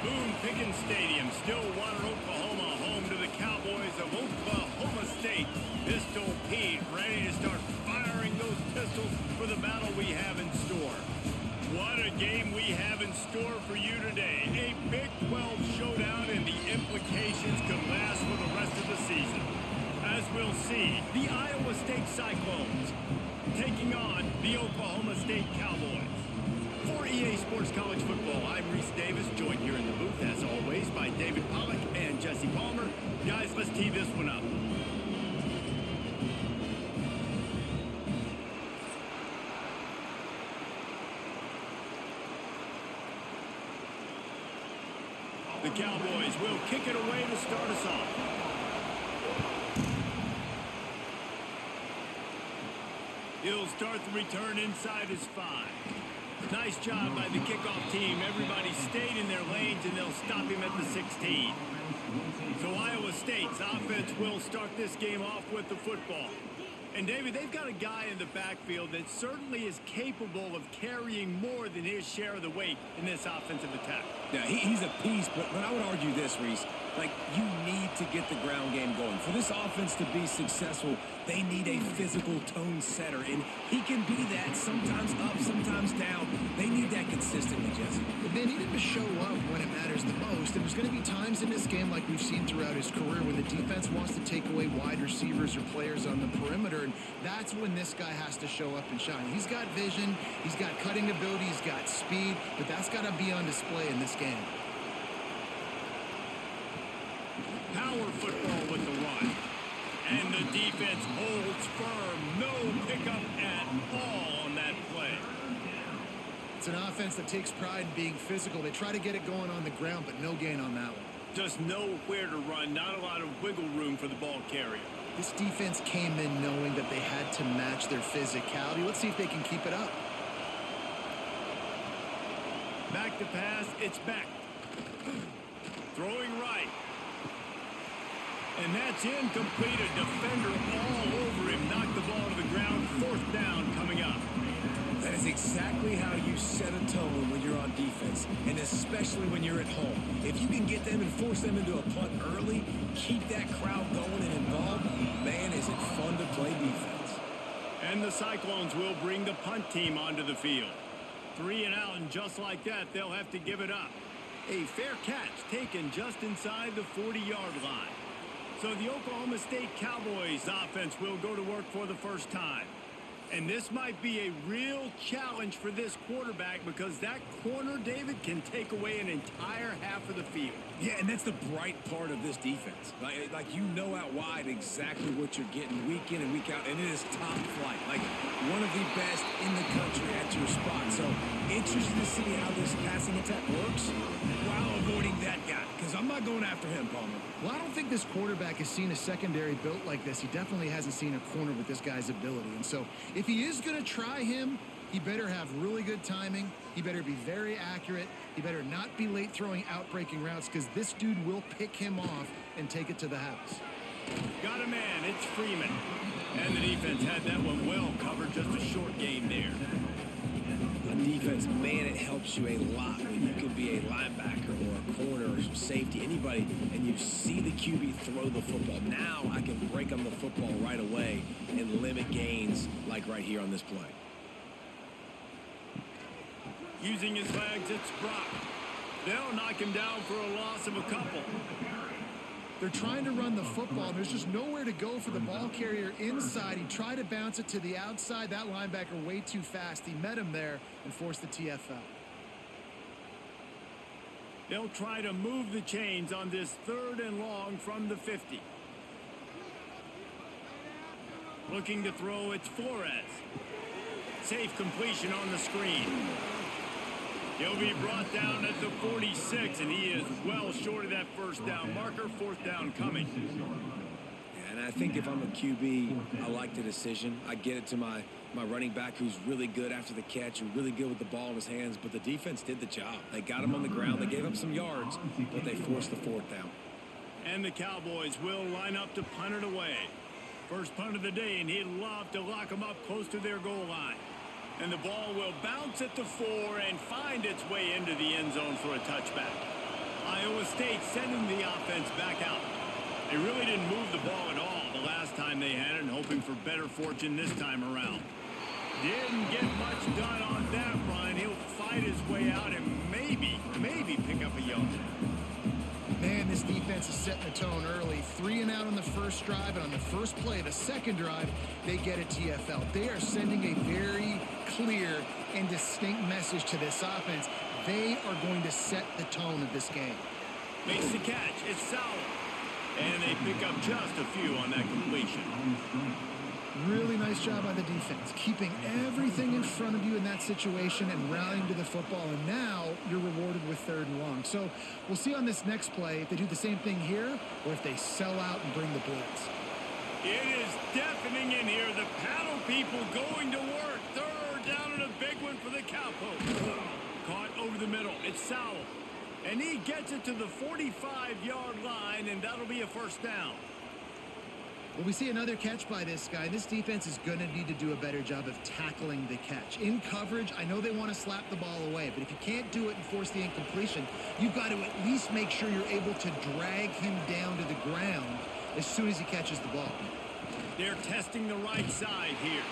Boone-Pickens Stadium, Stillwater, Oklahoma, home to the Cowboys of Oklahoma State. Pistol Pete ready to start firing those pistols for the battle we have in store. What a game we have in store for you today. A Big 12 showdown, and the implications could last for the rest of the season. As we'll see, the Iowa State Cyclones taking on the Oklahoma State Cowboys. For EA Sports College Football, I'm Reese Davis, joined here in the booth, as always, by David Pollack and Jesse Palmer. Guys, let's tee this one up. The Cowboys will kick it away to start us off. He'll start the return inside his 5. Nice job by the kickoff team. Everybody stayed in their lanes, and they'll stop him at the 16. So Iowa State's offense will start this game off with the football. And, David, they've got a guy in the backfield that certainly is capable of carrying more than his share of the weight in this offensive attack. Yeah, he's a piece, but I would argue this, Reese. Like, you need to get the ground game going. For this offense to be successful, they need a physical tone setter, and he can be that, sometimes up, sometimes down. They need that consistently, Jesse. They need him to show up when it matters the most, and there's going to be times in this game, like we've seen throughout his career, when the defense wants to take away wide receivers or players on the perimeter, and that's when this guy has to show up and shine. He's got vision, he's got cutting ability, he's got speed, but that's got to be on display in this game. Power football with the run. And the defense holds firm. No pickup at all on that play. It's an offense that takes pride in being physical. They try to get it going on the ground, but no gain on that one. Just nowhere to run. Not a lot of wiggle room for the ball carrier. This defense came in knowing that they had to match their physicality. Let's see if they can keep it up. Back to pass. It's back. Throwing right. And that's incomplete. A defender all over him. Knocked the ball to the ground. 4th down coming up. That is exactly how you set a tone when you're on defense, and especially when you're at home. If you can get them and force them into a punt early, keep that crowd going and involved, man, is it fun to play defense. And the Cyclones will bring the punt team onto the field. 3 and out, and just like that, they'll have to give it up. A fair catch taken just inside the 40-yard line. So the Oklahoma State Cowboys offense will go to work for the first time. And this might be a real challenge for this quarterback, because that corner, David, can take away an entire half of the field. Yeah, and that's the bright part of this defense. Like you know out wide exactly what you're getting week in and week out, and it is top flight. Like one of the best in the country at your spot. So interested to see how this passing attack works while avoiding that guy, because I'm not going after him, Palmer. Well, I don't think this quarterback has seen a secondary built like this. He definitely hasn't seen a corner with this guy's ability. And so if he is going to try him, he better have really good timing. He better be very accurate. He better not be late throwing out-breaking routes, because this dude will pick him off and take it to the house. Got a man. It's Freeman. And the defense had that one well covered. Just a short game there. On defense, man, it helps you a lot when you can be a linebacker or a corner or safety, anybody, and you see the QB throw the football. Now I can break on the football right away and limit gains like right here on this play. Using his legs, it's Brock. They'll knock him down for a loss of a couple. They're trying to run the football. There's just nowhere to go for the ball carrier inside. He tried to bounce it to the outside. That linebacker way too fast. He met him there and forced the TFL. They'll try to move the chains on this 3rd and long from the 50. Looking to throw, it's Flores. Safe completion on the screen. He'll be brought down at the 46, and he is well short of that first down marker. 4th down coming. Yeah, and I think if I'm a QB, I like the decision. I get it to my running back, who's really good after the catch and really good with the ball in his hands, but the defense did the job. They got him on the ground. They gave up some yards, but they forced the 4th down. And the Cowboys will line up to punt it away. First punt of the day, and he'd love to lock them up close to their goal line. And the ball will bounce at the 4 and find its way into the end zone for a touchback. Iowa State sending the offense back out. They really didn't move the ball at all the last time they had it, and hoping for better fortune this time around. Didn't get much done on that run. He'll fight his way out and maybe pick up a yard. Man, this defense is setting the tone early. 3 and out on the first drive, and on the first play of the second drive, they get a TFL. They are sending a very clear and distinct message to this offense. They are going to set the tone of this game. Makes the catch. It's Sauer. And they pick up just a few on that completion. Really nice job by the defense, keeping everything in front of you in that situation and rallying to the football. And now you're rewarded with 3rd and long. So we'll see on this next play if they do the same thing here or if they sell out and bring the blitz. It is deafening in here. The paddle people going to work. 3rd down and a big one for the Cowboys. Caught over the middle. It's Sauer. And he gets it to the 45-yard line, and that'll be a 1st down. Well, we see another catch by this guy. This defense is going to need to do a better job of tackling the catch. In coverage, I know they want to slap the ball away, but if you can't do it and force the incompletion, you've got to at least make sure you're able to drag him down to the ground as soon as he catches the ball. They're testing the right side here.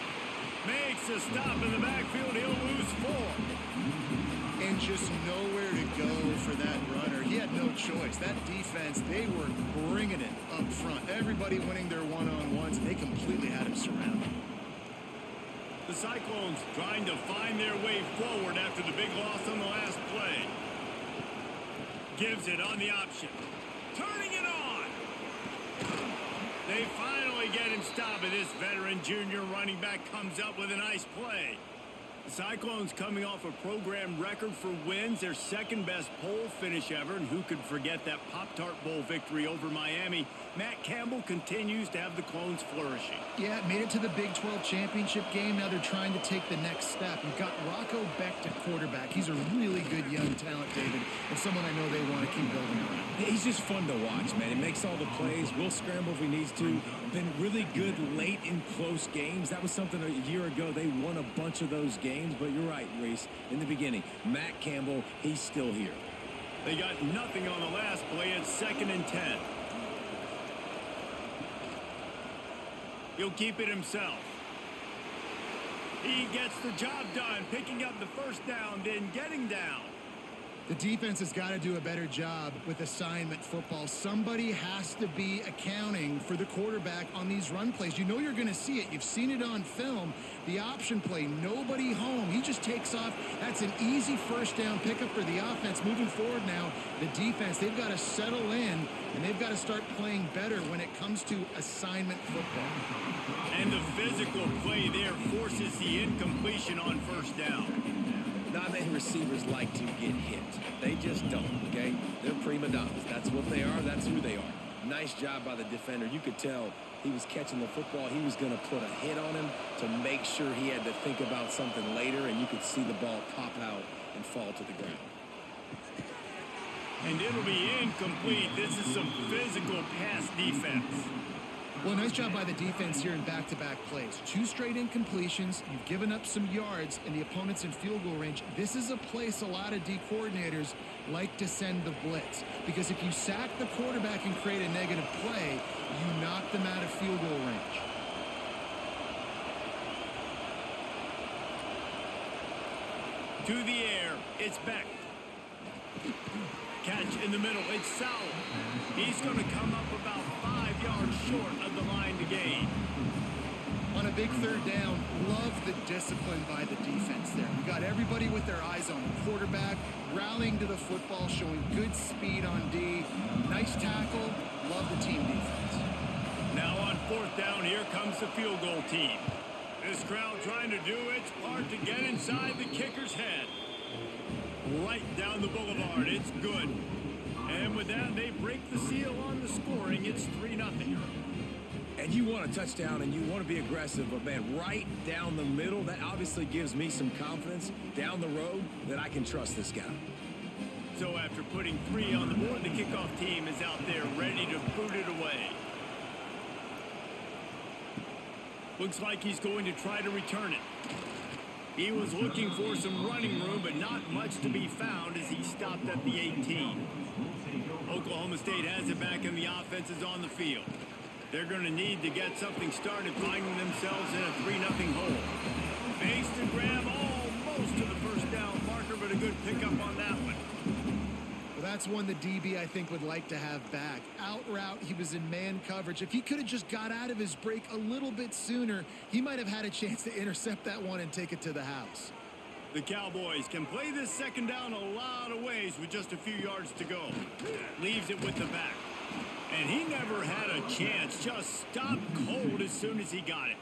Makes a stop in the backfield. He'll lose 4. And just nowhere to go for that runner. He had no choice. That defense, they were bringing it up front. Everybody winning their one-on-ones, and they completely had him surrounded. The Cyclones trying to find their way forward after the big loss on the last play. Gives it on the option. Turning it on. They finally get him stopped, and this veteran junior running back comes up with a nice play. The Cyclones coming off a program record for wins, their 2nd-best poll finish ever, and who could forget that Pop-Tart Bowl victory over Miami. Matt Campbell continues to have the Clones flourishing. Yeah, made it to the Big 12 championship game. Now they're trying to take the next step. You've got Rocco Becht at quarterback. He's a really good young talent, David, and someone I know they want to keep building around. He's just fun to watch, man. He makes all the plays. Will scramble if he needs to. Been really good late in close games. That was something a year ago. They won a bunch of those games, but you're right, Reese. In the beginning, Matt Campbell, he's still here. They got nothing on the last play. It's 2nd and 10. He'll keep it himself. He gets the job done, picking up the 1st down, then getting down. The defense has got to do a better job with assignment football. Somebody has to be accounting for the quarterback on these run plays. You know you're going to see it. You've seen it on film. The option play, nobody home. He just takes off. That's an easy 1st down pickup for the offense. Moving forward now, the defense, they've got to settle in, and they've got to start playing better when it comes to assignment football. And the physical play there forces the incompletion on 1st down. Not many receivers like to get hit. They just don't, okay? They're prima donnas. That's what they are. That's who they are. Nice job by the defender. You could tell he was catching the football. He was going to put a hit on him to make sure he had to think about something later, and you could see the ball pop out and fall to the ground. And it'll be incomplete. This is some physical pass defense. Well, nice job by the defense here in back-to-back plays. 2 straight incompletions. You've given up some yards, and the opponent's in field goal range. This is a place a lot of D coordinators like to send the blitz, because if you sack the quarterback and create a negative play, you knock them out of field goal range. To the air, it's Becht. Catch in the middle, it's Sauer. He's going to come up about 5 yards short of the line to gain. On a big 3rd down, love the discipline by the defense there. You got everybody with their eyes on the quarterback, rallying to the football, showing good speed on D. Nice tackle. Love the team defense. Now on 4th down, here comes the field goal team. This crowd trying to do its part to get inside the kicker's head. Right down the boulevard. It's good. And with that, they break the seal on the scoring. It's 3-0. And you want a touchdown, and you want to be aggressive, but, man, right down the middle, that obviously gives me some confidence down the road that I can trust this guy. So after putting 3 on the board, the kickoff team is out there ready to boot it away. Looks like he's going to try to return it. He was looking for some running room, but not much to be found as he stopped at the 18. Oklahoma State has it back and the offense is on the field. They're going to need to get something started, finding themselves in a 3-0 hole. Makes the grab almost to the first down marker, but a good pickup on that one. Well, that's one the DB, I think, would like to have back. Out route, he was in man coverage. If he could have just got out of his break a little bit sooner, he might have had a chance to intercept that one and take it to the house. The Cowboys can play this second down a lot of ways with just a few yards to go. Leaves it with the back. And he never had a chance. Just stopped cold as soon as he got it.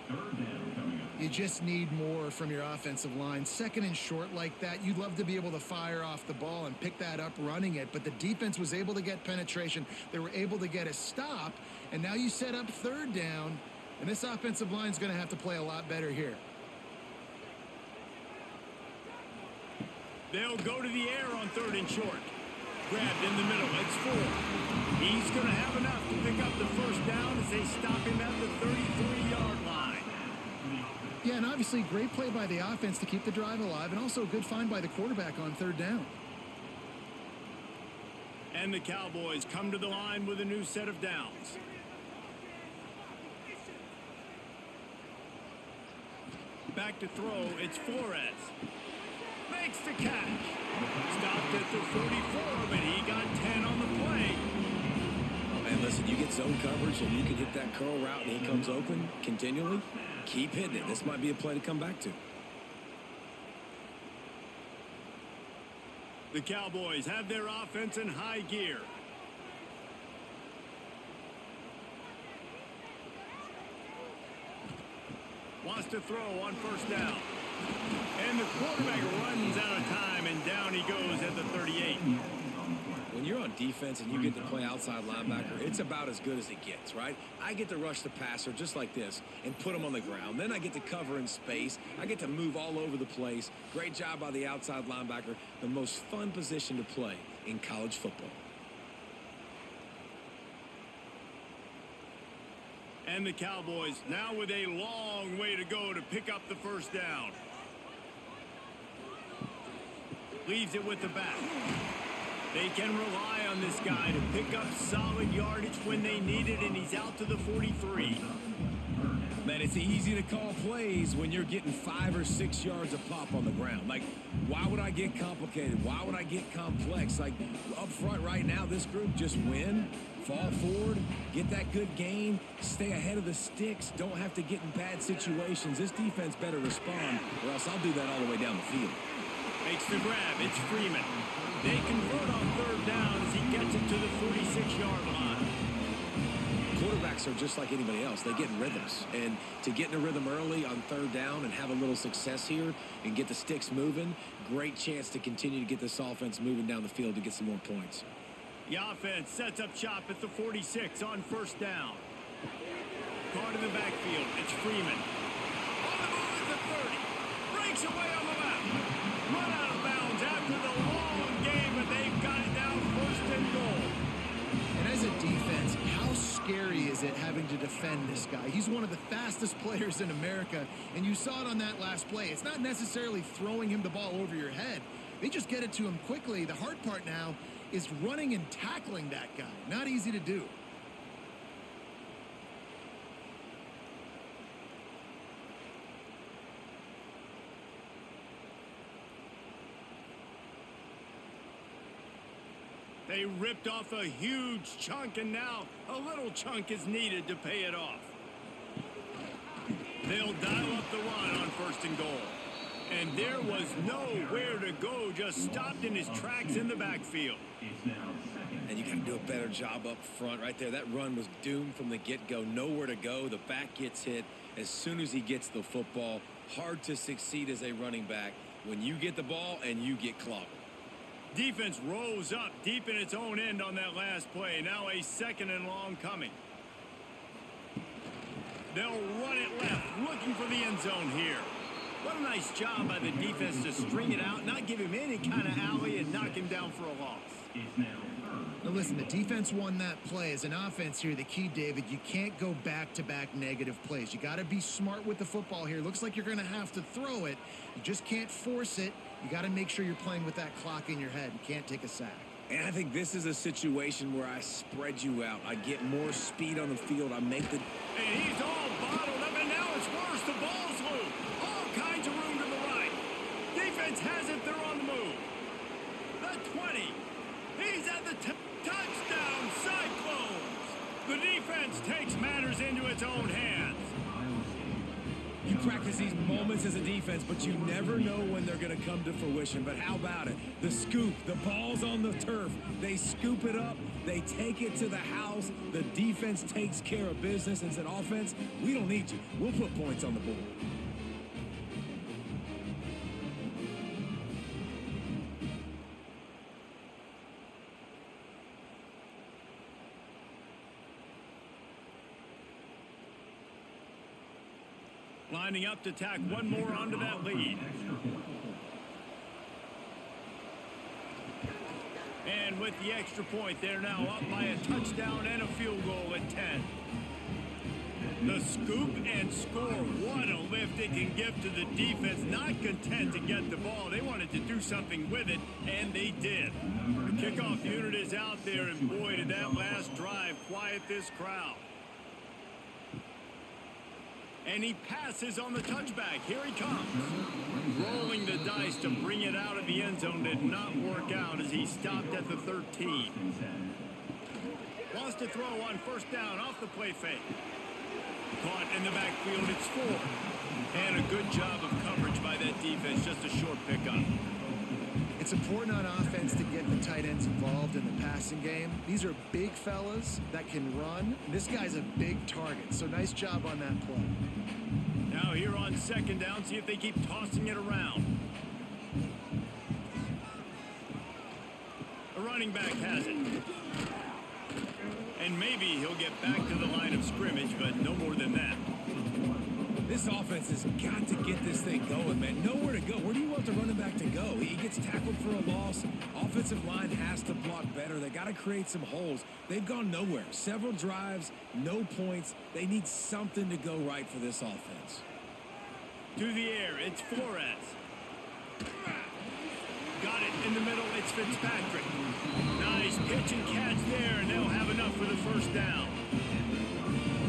You just need more from your offensive line. Second and short like that, you'd love to be able to fire off the ball and pick that up running it. But the defense was able to get penetration. They were able to get a stop. And now you set up third down. And this offensive line is going to have to play a lot better here. They'll go to the air on third and short. Grabbed in the middle. It's 4. He's going to have enough to pick up the first down as they stop him at the 33-yard line. Yeah, and obviously great play by the offense to keep the drive alive, and also a good find by the quarterback on third down. And the Cowboys come to the line with a new set of downs. Back to throw. It's Flores. Makes the catch. Stopped at the 44, but he got 10 on the play. And listen, you get zone coverage and you can hit that curl route and he comes open continually. Keep hitting it. This might be a play to come back to. The Cowboys have their offense in high gear. Wants to throw on first down. And the quarterback runs out of time, and down he goes at the 38. When you're on defense and you get to play outside linebacker, it's about as good as it gets, right? I get to rush the passer just like this and put him on the ground. Then I get to cover in space. I get to move all over the place. Great job by the outside linebacker. The most fun position to play in college football. And the Cowboys now with a long way to go to pick up the first down. Leaves it with the back. They can rely on this guy to pick up solid yardage when they need it, and he's out to the 43. Man, it's easy to call plays when you're getting 5 or 6 yards a pop on the ground. Like, why would I get complicated? Why would I get complex? Like, up front right now, this group just win, fall forward, get that good gain, stay ahead of the sticks, don't have to get in bad situations. This defense better respond, or else I'll do that all the way down the field. Makes the grab. It's Freeman. They convert on third down as he gets it to the 46-yard line. Quarterbacks are just like anybody else. They get in rhythms. And to get in a rhythm early on third down and have a little success here and get the sticks moving, great chance to continue to get this offense moving down the field to get some more points. The offense sets up shop at the 46 on first down. Caught in the backfield. It's Freeman. On the move at the 30. Breaks away on the left. Run out of bounds after the long game, but they've got it down first and goal. And as a defense, how scary is it having to defend this guy? He's one of the fastest players in America, and you saw it on that last play. It's not necessarily throwing him the ball over your head. They just get it to him quickly. The hard part now is running and tackling that guy. Not easy to do. They ripped off a huge chunk, and now a little chunk is needed to pay it off. They'll dial up the run on first and goal. And there was nowhere to go, just stopped in his tracks in the backfield. And you got to do a better job up front right there. That run was doomed from the get-go. Nowhere to go. The back gets hit as soon as he gets the football. Hard to succeed as a running back when you get the ball and you get clobbered. Defense rose up deep in its own end on that last play. Now a second and long coming. They'll run it left, looking for the end zone here. What a nice job by the defense to string it out, not give him any kind of alley, and knock him down for a loss. Now listen, the defense won that play. As an offense here, the key, David, you can't go back-to-back negative plays. You got to be smart with the football here. Looks like you're going to have to throw it. You just can't force it. You got to make sure you're playing with that clock in your head. You can't take a sack. And I think this is a situation where I spread you out. I get more speed on the field. I make the... And he's all bottled up, and now it's worse. The ball's loose. All kinds of room to the right. Defense has it. They're on the move. The 20. He's at the touchdown, Cyclones. The defense takes matters into its own hands. You practice these moments as a defense, but you never know when they're going to come to fruition. But how about it? The scoop, the ball's on the turf. They scoop it up. They take it to the house. The defense takes care of business and said, offense, we don't need you. We'll put points on the board. Lining up to tack one more onto that lead. And with the extra point, they're now up by a touchdown and a field goal at 10. The scoop and score. What a lift it can give to the defense. Not content to get the ball. They wanted to do something with it, and they did. The kickoff unit is out there, and boy, did that last drive quiet this crowd. And he passes on the touchback. Here he comes. Rolling the dice to bring it out of the end zone did not work out as he stopped at the 13. Wants to throw on first down off the play fake. Caught in the backfield, it's 4. And a good job of coverage by that defense, just a short pickup. It's important on offense to get the tight ends involved in the passing game. These are big fellas that can run. This guy's a big target, so nice job on that play. Now here on second down, see if they keep tossing it around. The running back has it. And maybe he'll get back to the line of scrimmage, but no more than that. This offense has got to get this thing going, man. Nowhere to go. Where do you want the running back to go? He gets tackled for a loss. Offensive line has to block better. They got to create some holes. They've gone nowhere. Several drives, no points. They need something to go right for this offense. To the air, it's Flores. Got it in the middle, it's Fitzpatrick. Nice pitch and catch there, and they'll have enough for the first down.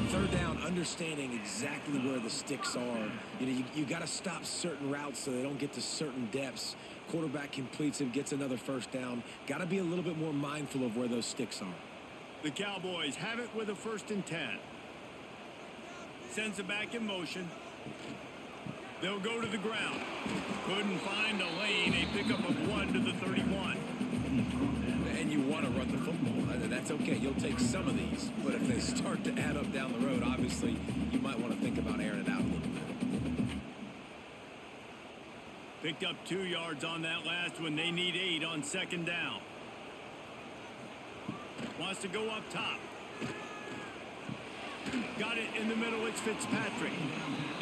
Third down, understanding exactly where the sticks are. You know, you got to stop certain routes so they don't get to certain depths. Quarterback completes him, gets another first down. Got to be a little bit more mindful of where those sticks are. The Cowboys have it with a 1st and 10. Sends it back in motion. They'll go to the ground. Couldn't find a lane. A pickup of 1 to the 31. And you want to run the football. That's okay. You'll take some of these. But if they start to add up down the road, obviously, you might want to think about airing it out a little bit. Picked up 2 yards on that last one. They need 8 on second down. Wants to go up top. Got it in the middle. It's Fitzpatrick.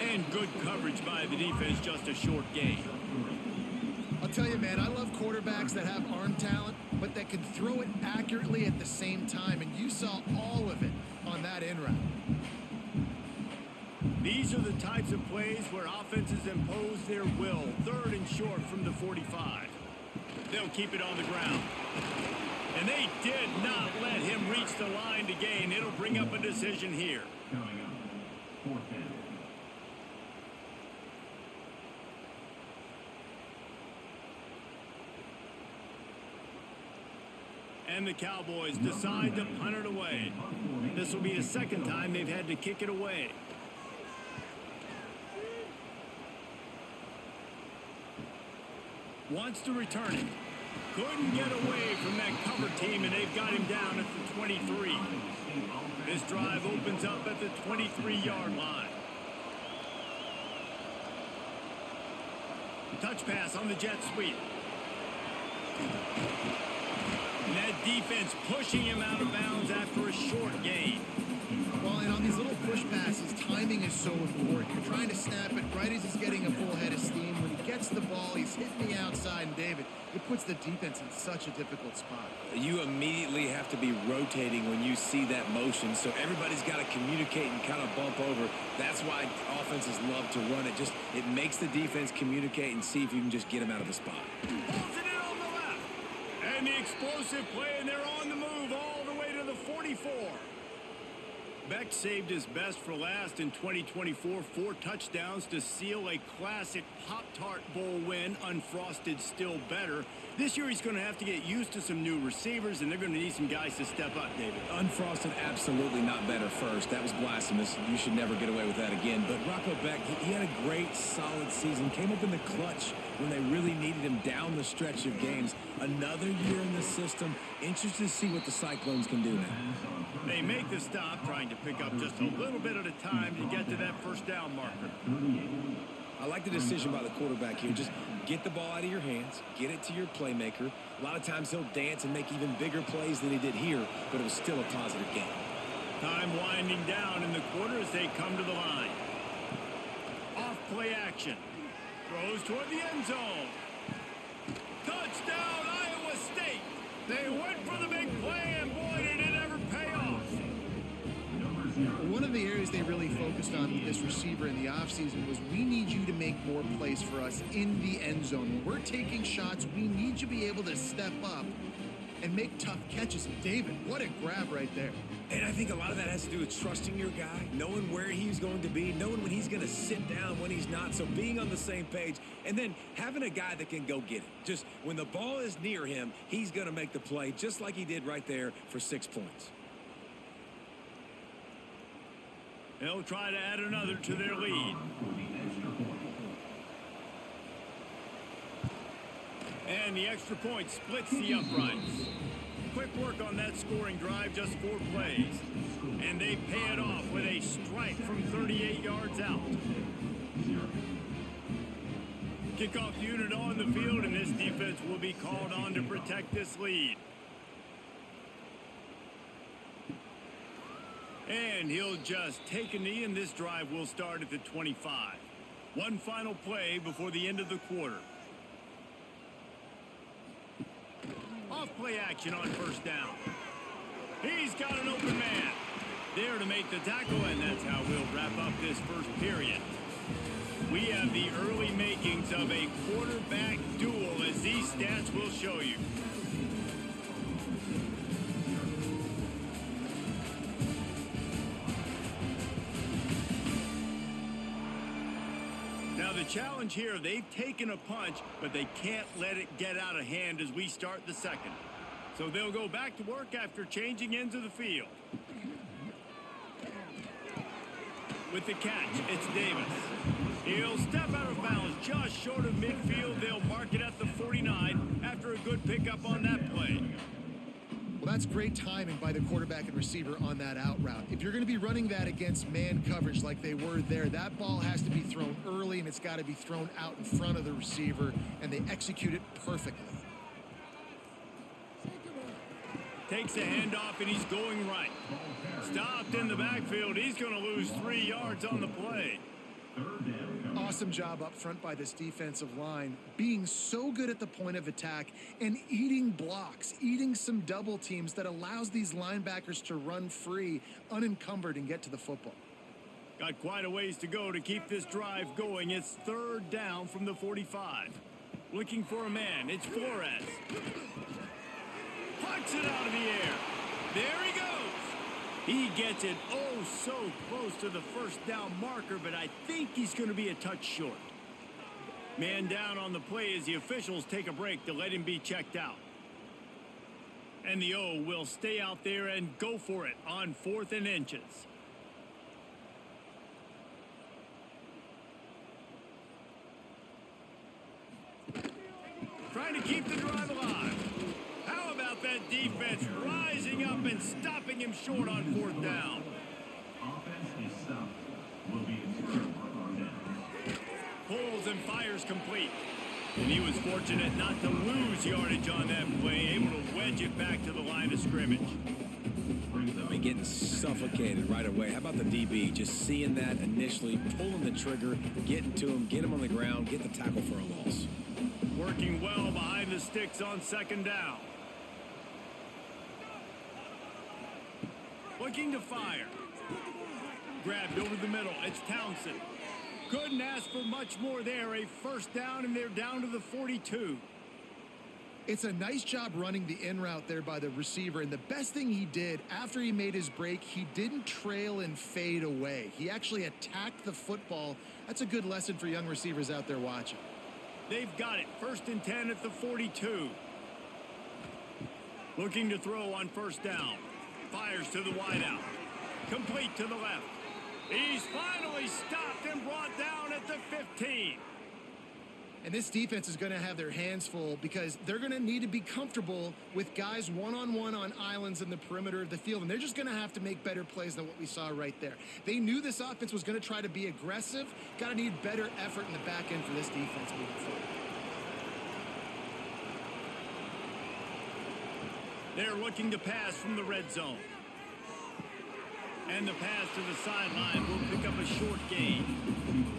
And good coverage by the defense. Just a short gain. I'll tell you, man, I love quarterbacks that have arm talent, but that can throw it accurately at the same time. And you saw all of it on that in route. These are the types of plays where offenses impose their will. 3rd and short from the 45. They'll keep it on the ground. And they did not let him reach the line to gain. It'll bring up a decision here. And the Cowboys decide to punt it away. This will be the 2nd time they've had to kick it away. Wants to return it. Couldn't get away from that cover team, and they've got him down at the 23. This drive opens up at the 23-yard line. Touch pass on the jet sweep. And that defense pushing him out of bounds after a short gain. Well, and on these little push passes, timing is so important. You're trying to snap it right as he's getting a full head of steam. When he gets the ball, he's hitting the outside, and David, it puts the defense in such a difficult spot. You immediately have to be rotating when you see that motion, so everybody's got to communicate and kind of bump over. That's why offenses love to run it. Just it makes the defense communicate and see if you can just get him out of the spot. Pulls it in on the left. And And the explosive play, and they're on the move all the way to the 44. Beck saved his best for last in 2024. 4 touchdowns to seal a classic Pop-Tart Bowl win. Unfrosted still better. This year he's going to have to get used to some new receivers, and they're going to need some guys to step up, David. Unfrosted, absolutely not better first. That was blasphemous. You should never get away with that again. But Rocco Beck, he had a great, solid season. Came up in the clutch when they really needed him down the stretch of games. Another year in the system. Interested to see what the Cyclones can do now. They make the stop, trying to pick up just a little bit at a time to get to that first down marker. I like the decision by the quarterback here. Just get the ball out of your hands, get it to your playmaker. A lot of times he'll dance and make even bigger plays than he did here, but it was still a positive game. Time winding down in the quarter as they come to the line. Off play action. Throws toward the end zone. Touchdown, Iowa State. They went for the big play, and boy, did it ever pay off. One of the areas they really focused on with this receiver in the offseason was we need you to make more plays for us in the end zone. When we're taking shots, we need you to be able to step up and make tough catches. And David, what a grab right there. And I think a lot of that has to do with trusting your guy, knowing where he's going to be, knowing when he's going to sit down, when he's not. So being on the same page, and then having a guy that can go get it. Just when the ball is near him, he's going to make the play, just like he did right there for 6 points. They'll try to add another to their lead. And the extra point splits the uprights. Quick work on that scoring drive, just 4 plays. And they pay it off with a strike from 38 yards out. Kickoff unit on the field, and this defense will be called on to protect this lead. And he'll just take a knee, and this drive will start at the 25. One final play before the end of the quarter. Off play action on first down. He's got an open man. There to make the tackle, and that's how we'll wrap up this first period. We have the early makings of a quarterback duel, as these stats will show you. Now the challenge here, they've taken a punch, but they can't let it get out of hand as we start the second. So they'll go back to work after changing ends of the field. With the catch, it's Davis. He'll step out of bounds just short of midfield. They'll mark it at the 49 after a good pickup on that play. Well, that's great timing by the quarterback and receiver on that out route. If you're going to be running that against man coverage like they were there, that ball has to be thrown early, and it's got to be thrown out in front of the receiver, and they execute it perfectly. Takes a handoff, and he's going right. Stopped in the backfield. He's going to lose 3 yards on the play. Awesome job up front by this defensive line, being so good at the point of attack and eating blocks, eating some double teams that allows these linebackers to run free, unencumbered, and get to the football. Got quite a ways to go to keep this drive going. It's third down from the 45. Looking for a man. It's Flores. Pucks it out of the air. There he goes. He gets it oh so close to the first down marker, but I think he's going to be a touch short. Man down on the play as the officials take a break to let him be checked out. And the O will stay out there and go for it on 4th and inches. Trying to keep the drive alive. How about that defense rising up and stopping him short on 4th down? Offense is stopped. Will be on down. Pulls and fires complete. And he was fortunate not to lose yardage on that play, able to wedge it back to the line of scrimmage. I mean, getting suffocated right away. How about the DB? Just seeing that initially, pulling the trigger, getting to him, get him on the ground, get the tackle for a loss. Working well behind the sticks on 2nd down. Looking to fire. Grabbed over the middle. It's Townsend. Couldn't ask for much more there. A first down, and they're down to the 42. It's a nice job running the in route there by the receiver, and the best thing he did after he made his break, he didn't trail and fade away. He actually attacked the football. That's a good lesson for young receivers out there watching. They've got it. 1st and 10 at the 42. Looking to throw on 1st down. Fires to the wideout. Complete to the left. He's finally stopped and brought down at the 15. And this defense is going to have their hands full because they're going to need to be comfortable with guys one-on-one on islands in the perimeter of the field. And they're just going to have to make better plays than what we saw right there. They knew this offense was going to try to be aggressive. Got to need better effort in the back end for this defense moving forward. They're looking to pass from the red zone. And the pass to the sideline will pick up a short gain.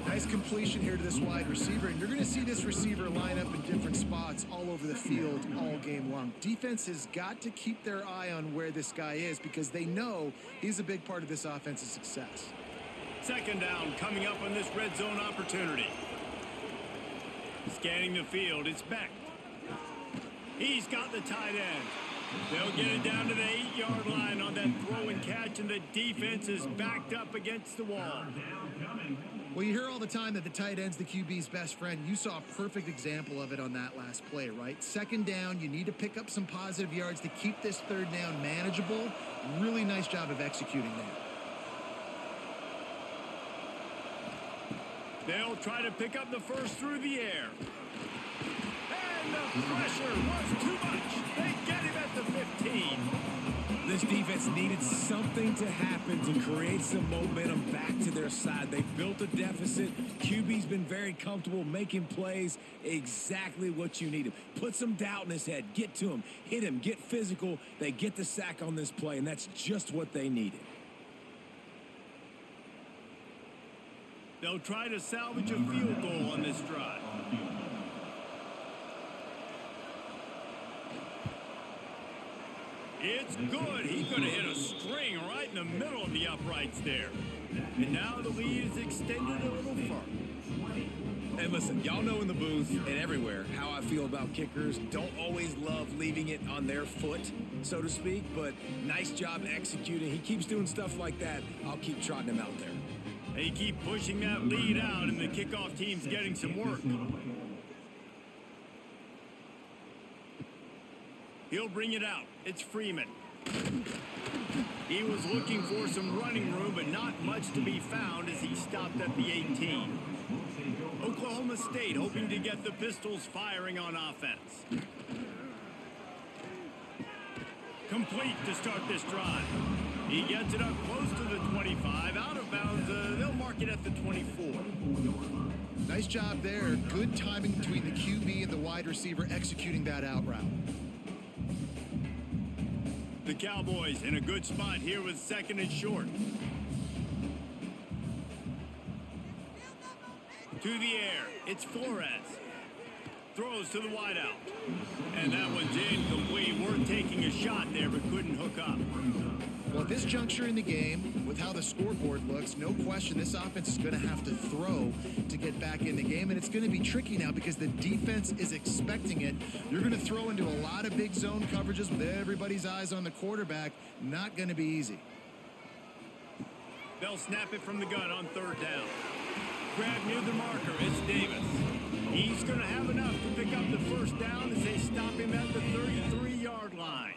Nice completion here to this wide receiver, and you're going to see this receiver line up in different spots all over the field all game long. Defense has got to keep their eye on where this guy is because they know he's a big part of this offense's success. 2nd down coming up on this red zone opportunity. Scanning the field, it's Beck. He's got the tight end. They'll get it down to the 8-yard line on that throw and catch, and the defense is backed up against the wall. Well, you hear all the time that the tight end's the QB's best friend. You saw a perfect example of it on that last play, right? 2nd down, you need to pick up some positive yards to keep this 3rd down manageable. Really nice job of executing there. They'll try to pick up the first through the air. And the pressure was too much. They get him at the 15. This defense needed something to happen to create some momentum back to their side. They've built a deficit. QB's been very comfortable making plays, exactly what you needed. Put some doubt in his head. Get to him. Hit him. Get physical. They get the sack on this play, and that's just what they needed. They'll try to salvage a field goal on this drive. It's good. He's going to hit a string right in the middle of the uprights there. And now the lead is extended a little further. And listen, y'all know in the booth and everywhere how I feel about kickers. Don't always love leaving it on their foot, so to speak, but nice job executing. He keeps doing stuff like that. I'll keep trotting him out there. They keep pushing that lead out, and the kickoff team's getting some work. He'll bring it out. It's Freeman. He was looking for some running room, but not much to be found as he stopped at the 18. Oklahoma State hoping to get the Pistols firing on offense. Complete to start this drive. He gets it up close to the 25. Out of bounds, they'll mark it at the 24. Nice job there. Good timing between the QB and the wide receiver executing that out route. The Cowboys in a good spot here with 2nd and short. To the air, it's Flores. Throws to the wideout. And that one's incomplete. Worth taking a shot there, but couldn't hook up. Well, at this juncture in the game, with how the scoreboard looks, no question this offense is going to have to throw to get back in the game, and it's going to be tricky now because the defense is expecting it. You're going to throw into a lot of big zone coverages with everybody's eyes on the quarterback. Not going to be easy. They'll snap it from the gun on 3rd down. Grab near the marker, it's Davis. He's going to have enough to pick up the 1st down as they stop him at the 33-yard line.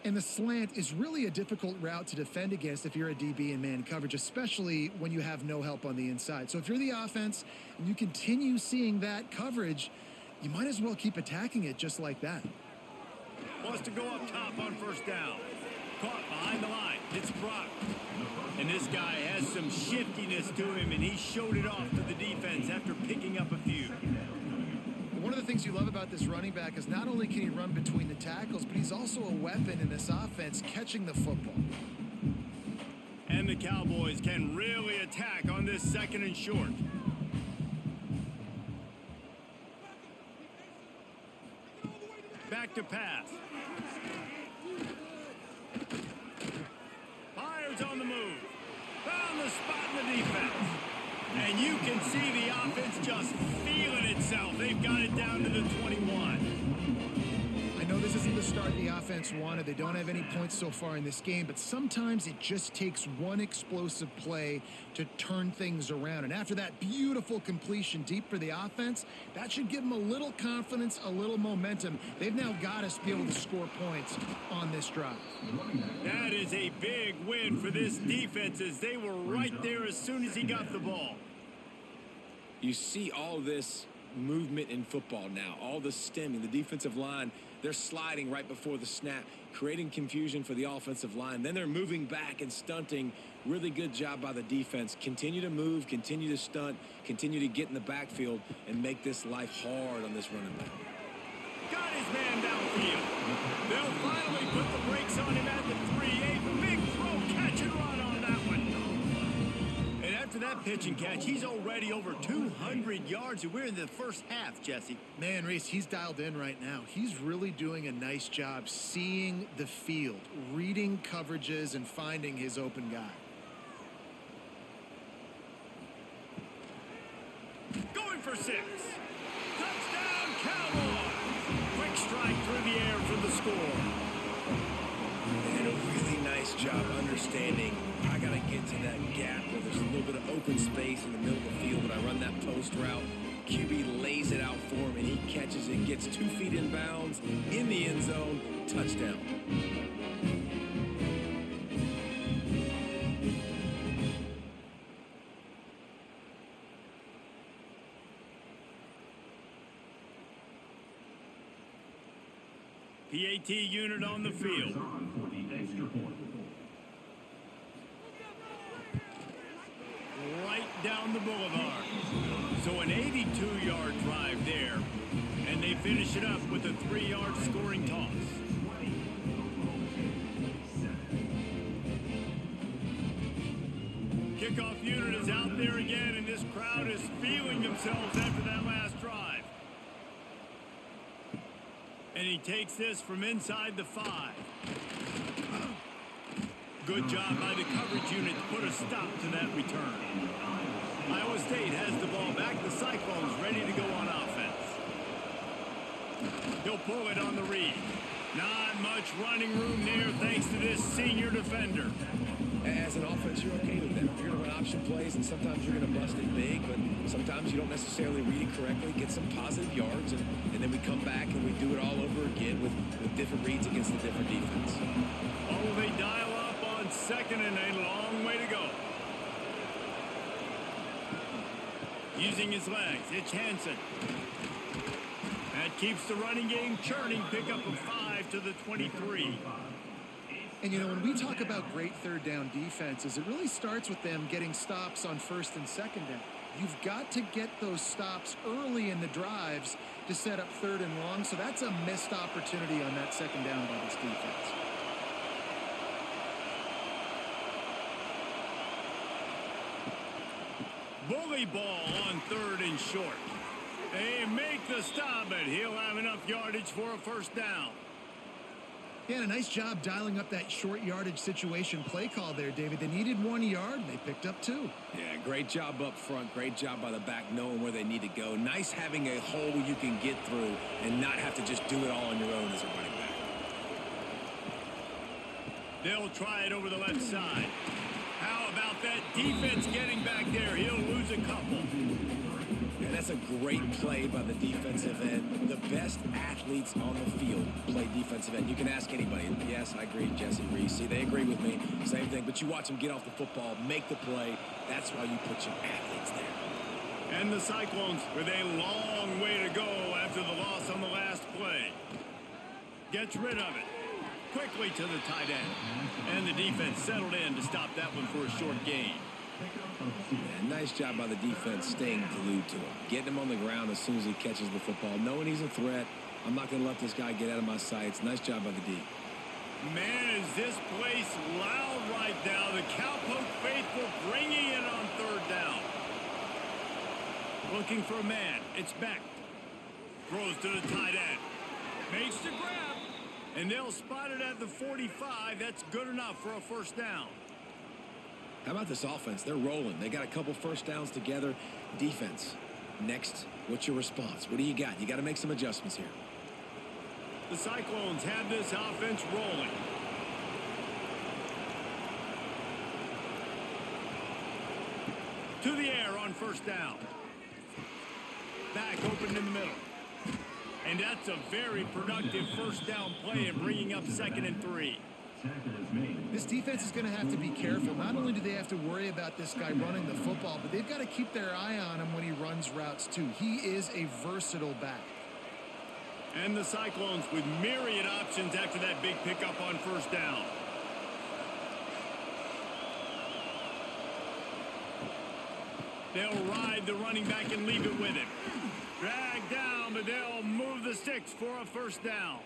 And the slant is really a difficult route to defend against if you're a DB in man coverage, especially when you have no help on the inside. So if you're the offense and you continue seeing that coverage, you might as well keep attacking it just like that. Wants to go up top on 1st down. Caught behind the line. It's Brock. And this guy has some shiftiness to him, and he showed it off to the defense after picking up a few. One of the things you love about this running back is not only can he run between the tackles, but he's also a weapon in this offense catching the football. And the Cowboys can really attack on this 2nd and short. Back to pass. Fires on the move. Found the spot in the defense. And you can see the offense just feeling itself. They've got it down to the 21. start the offense wanted. They don't have any points so far in this game, but sometimes it just takes one explosive play to turn things around. And after that beautiful completion deep for the offense, that should give them a little confidence, a little momentum. They've now got us to be able to score points on this drive. That is a big win for this defense, as they were right there as soon as he got the ball. You see all this movement in football now, all the stemming, the defensive line, they're sliding right before the snap, creating confusion for the offensive line. Then they're moving back and stunting. Really good job by the defense. Continue to move, continue to stunt, continue to get in the backfield and make this life hard on this running back. Got his man downfield. They'll finally put the brakes on him at the 3. A big throw, catch and run on that one. And after that pitch and catch, he's already over 200 yards, and we're in the first half, Jesse. Man, Reese, he's dialed in right now. He's really doing a nice job seeing the field, reading coverages, and finding his open guy. Going for 6. Touchdown, Cowboys! Quick strike through the air for the score. And a really nice job understanding I got to get to that gap where there's a little bit of open space in the middle of the field. When I run that post route, QB lays it out for him, and he catches it, gets 2 feet in bounds in the end zone. Touchdown. PAT unit on the field. For the extra point. Right down the boulevard. So an 82-yard drive there, and they finish it up with a 3-yard scoring toss. Kickoff unit is out there again, and this crowd is feeling themselves after that last drive. And he takes this from inside the 5. Good job by the coverage unit to put a stop to that return. Iowa State has the ball back. The Cyclones ready to go on offense. He'll pull it on the read. Not much running room there thanks to this senior defender. As an offense, you're okay with that. You're going to run option plays, and sometimes you're going to bust it big, but sometimes you don't necessarily read it correctly, get some positive yards, and then we come back and we do it all over again with different reads against a different defense. Oh, they dial up on second and a long way to go. Using his legs, it's Hansen. That keeps the running game churning. Pick up a 5 to the 23. And, you know, when we talk about great third down defenses, it really starts with them getting stops on first and second down. You've got to get those stops early in the drives to set up third and long, so that's a missed opportunity on that second down by this defense. Bully ball on third and short. They make the stop, but he'll have enough yardage for a first down. Yeah, a nice job dialing up that short yardage situation play call there, David. They needed 1 yard, and they picked up 2. Yeah, great job up front. Great job by the back knowing where they need to go. Nice having a hole you can get through and not have to just do it all on your own as a running back. They'll try it over the left side. How about that defense getting back there? He'll lose a couple. Yeah, that's a great play by the defensive end. The best athletes on the field play defensive end. You can ask anybody. Yes, I agree, Jesse Reese. See, they agree with me. Same thing. But you watch them get off the football, make the play. That's why you put your athletes there. And the Cyclones with a long way to go after the loss on the last play. Gets rid of it. Quickly to the tight end. And the defense settled in to stop that one for a short gain. Yeah, nice job by the defense staying glued to him. Getting him on the ground as soon as he catches the football. Knowing he's a threat. I'm not going to let this guy get out of my sights. Nice job by the D. Man, is this place loud right now. The Cowpoke faithful bringing it on third down. Looking for a man. It's Beck. Throws to the tight end. Makes the grab. And they'll spot it at the 45. That's good enough for a first down. How about this offense? They're rolling. They got a couple first downs together. Defense. Next, what's your response? What do you got? You got to make some adjustments here. The Cyclones have this offense rolling. To the air on first down. Back open in the middle. And that's a very productive first down play and bringing up 2nd and 3. This defense is going to have to be careful. Not only do they have to worry about this guy running the football, but they've got to keep their eye on him when he runs routes too. He is a versatile back. And the Cyclones with myriad options after that big pickup on first down. They'll ride the running back and leave it with him. Drag down, but they'll move the sticks for a first down.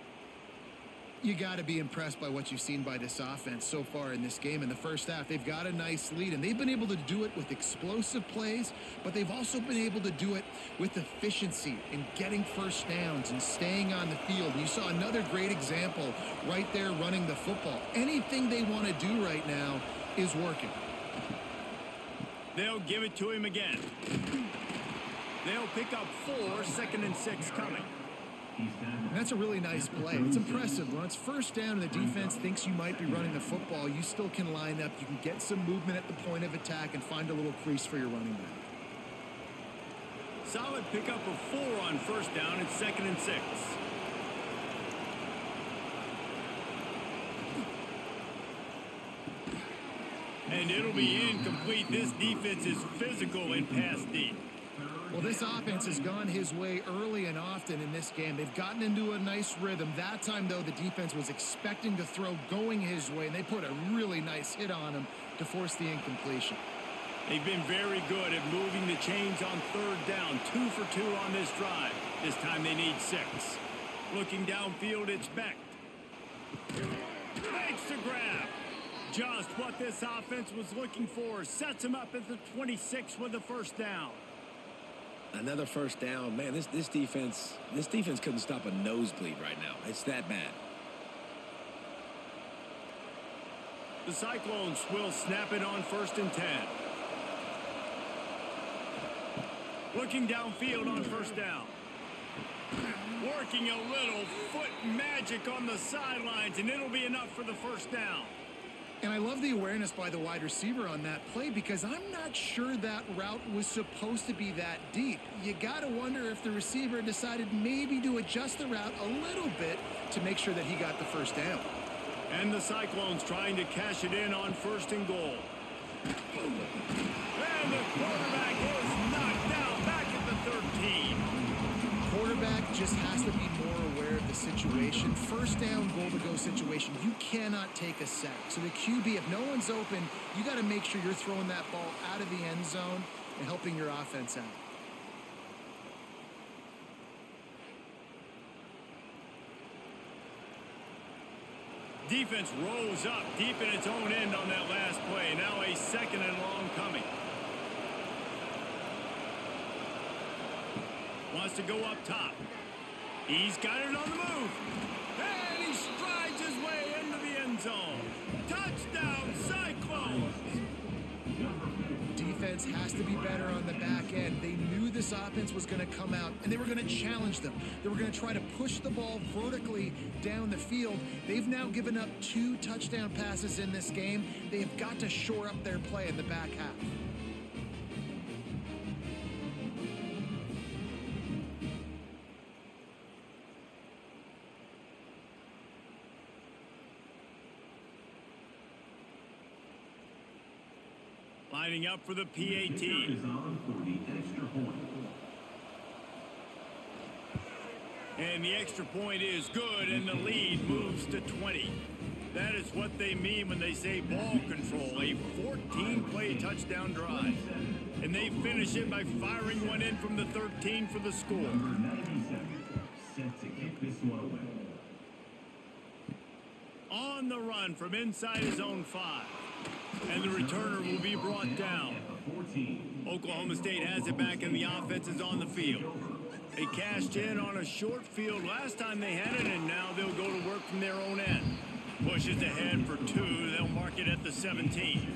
You got to be impressed by what you've seen by this offense so far in this game. In the first half, they've got a nice lead, and they've been able to do it with explosive plays, but they've also been able to do it with efficiency and getting first downs and staying on the field. And you saw another great example right there running the football. Anything they want to do right now is working. They'll give it to him again. They'll pick up 4, 2nd and 6 coming. And that's a really nice play. It's impressive. When it's first down and the defense thinks you might be running the football, you still can line up. You can get some movement at the point of attack and find a little crease for your running back. Solid pickup of 4 on first down. It's 2nd and 6. And it'll be incomplete. This defense is physical and pass deep. Well, this offense has gone his way early and often in this game. They've gotten into a nice rhythm. That time, though, the defense was expecting to throw going his way, and they put a really nice hit on him to force the incompletion. They've been very good at moving the chains on third down. 2 for 2 on this drive. This time they need 6. Looking downfield, it's Beck. Makes the grab. Just what this offense was looking for. Sets him up at the 26 with the first down. Another first down. Man, this defense couldn't stop a nosebleed right now. It's that bad. The Cyclones will snap it on 1st and 10. Looking downfield on first down. Working a little foot magic on the sidelines, and it'll be enough for the first down. And I love the awareness by the wide receiver on that play because I'm not sure that route was supposed to be that deep. You got to wonder if the receiver decided maybe to adjust the route a little bit to make sure that he got the first down. And the Cyclones trying to cash it in on 1st and goal. And the quarterback is knocked down back at the 13. Quarterback just has to be more aware of the situation. First down, goal-to-go situation. You cannot take a sack. So the QB, if no one's open, you got to make sure you're throwing that ball out of the end zone and helping your offense out. Defense rose up deep in its own end on that last play. Now a 2nd and long coming. Wants to go up top. He's got it on the move. And he strides his way into the end zone. Touchdown, Cyclones! Defense has to be better on the back end. They knew this offense was going to come out, and they were going to challenge them. They were going to try to push the ball vertically down the field. They've now given up 2 touchdown passes in this game. They have got to shore up their play in the back half. Lining up for the PAT. Is on for the extra point. And the extra point is good, and the lead moves to 20. That is what they mean when they say ball control, a 14-play touchdown drive. And they finish it by firing one in from the 13 for the score. Number 97, set to kick this one away. On the run from inside his own 5. And the returner will be brought down. Oklahoma State has it back, and the offense is on the field. They cashed in on a short field last time they had it, and now they'll go to work from their own end. Pushes ahead for 2. They'll mark it at the 17.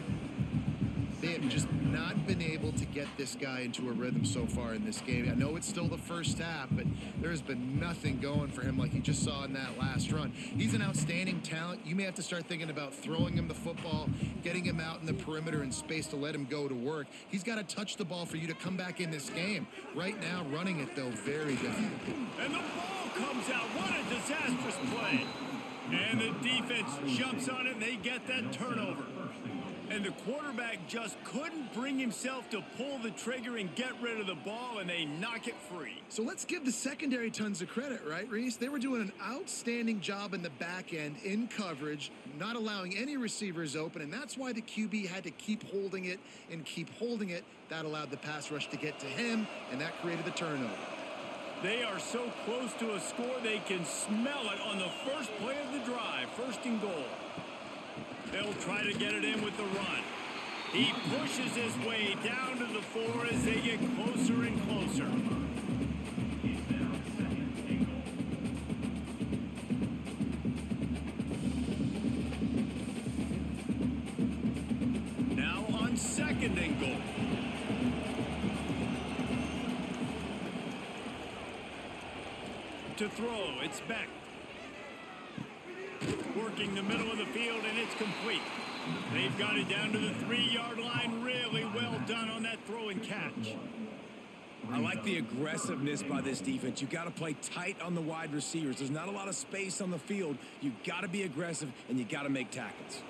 They have just not been able to get this guy into a rhythm so far in this game. I know it's still the first half, but there's been nothing going for him like you just saw in that last run. He's an outstanding talent. You may have to start thinking about throwing him the football, getting him out in the perimeter in space to let him go to work. He's got to touch the ball for you to come back in this game. Right now, running it, though, very difficult. And the ball comes out. What a disastrous play. And the defense jumps on it, and they get that turnover. And the quarterback just couldn't bring himself to pull the trigger and get rid of the ball, and they knock it free. So let's give the secondary tons of credit, right, Reese? They were doing an outstanding job in the back end in coverage, not allowing any receivers open, and that's why the QB had to keep holding it and keep holding it. That allowed the pass rush to get to him, and that created the turnover. They are so close to a score, they can smell it on the first play of the drive, 1st and goal. They'll try to get it in with the run. He pushes his way down to the 4 as they get closer and closer. Now on 2nd and goal. To throw, it's Beck. Working the middle of the field, and it's complete. They've got it down to the 3-yard line. Really well done on that throw and catch. I like the aggressiveness by this defense. You got to play tight on the wide receivers. There's not a lot of space on the field. You got to be aggressive, and you got to make tackles.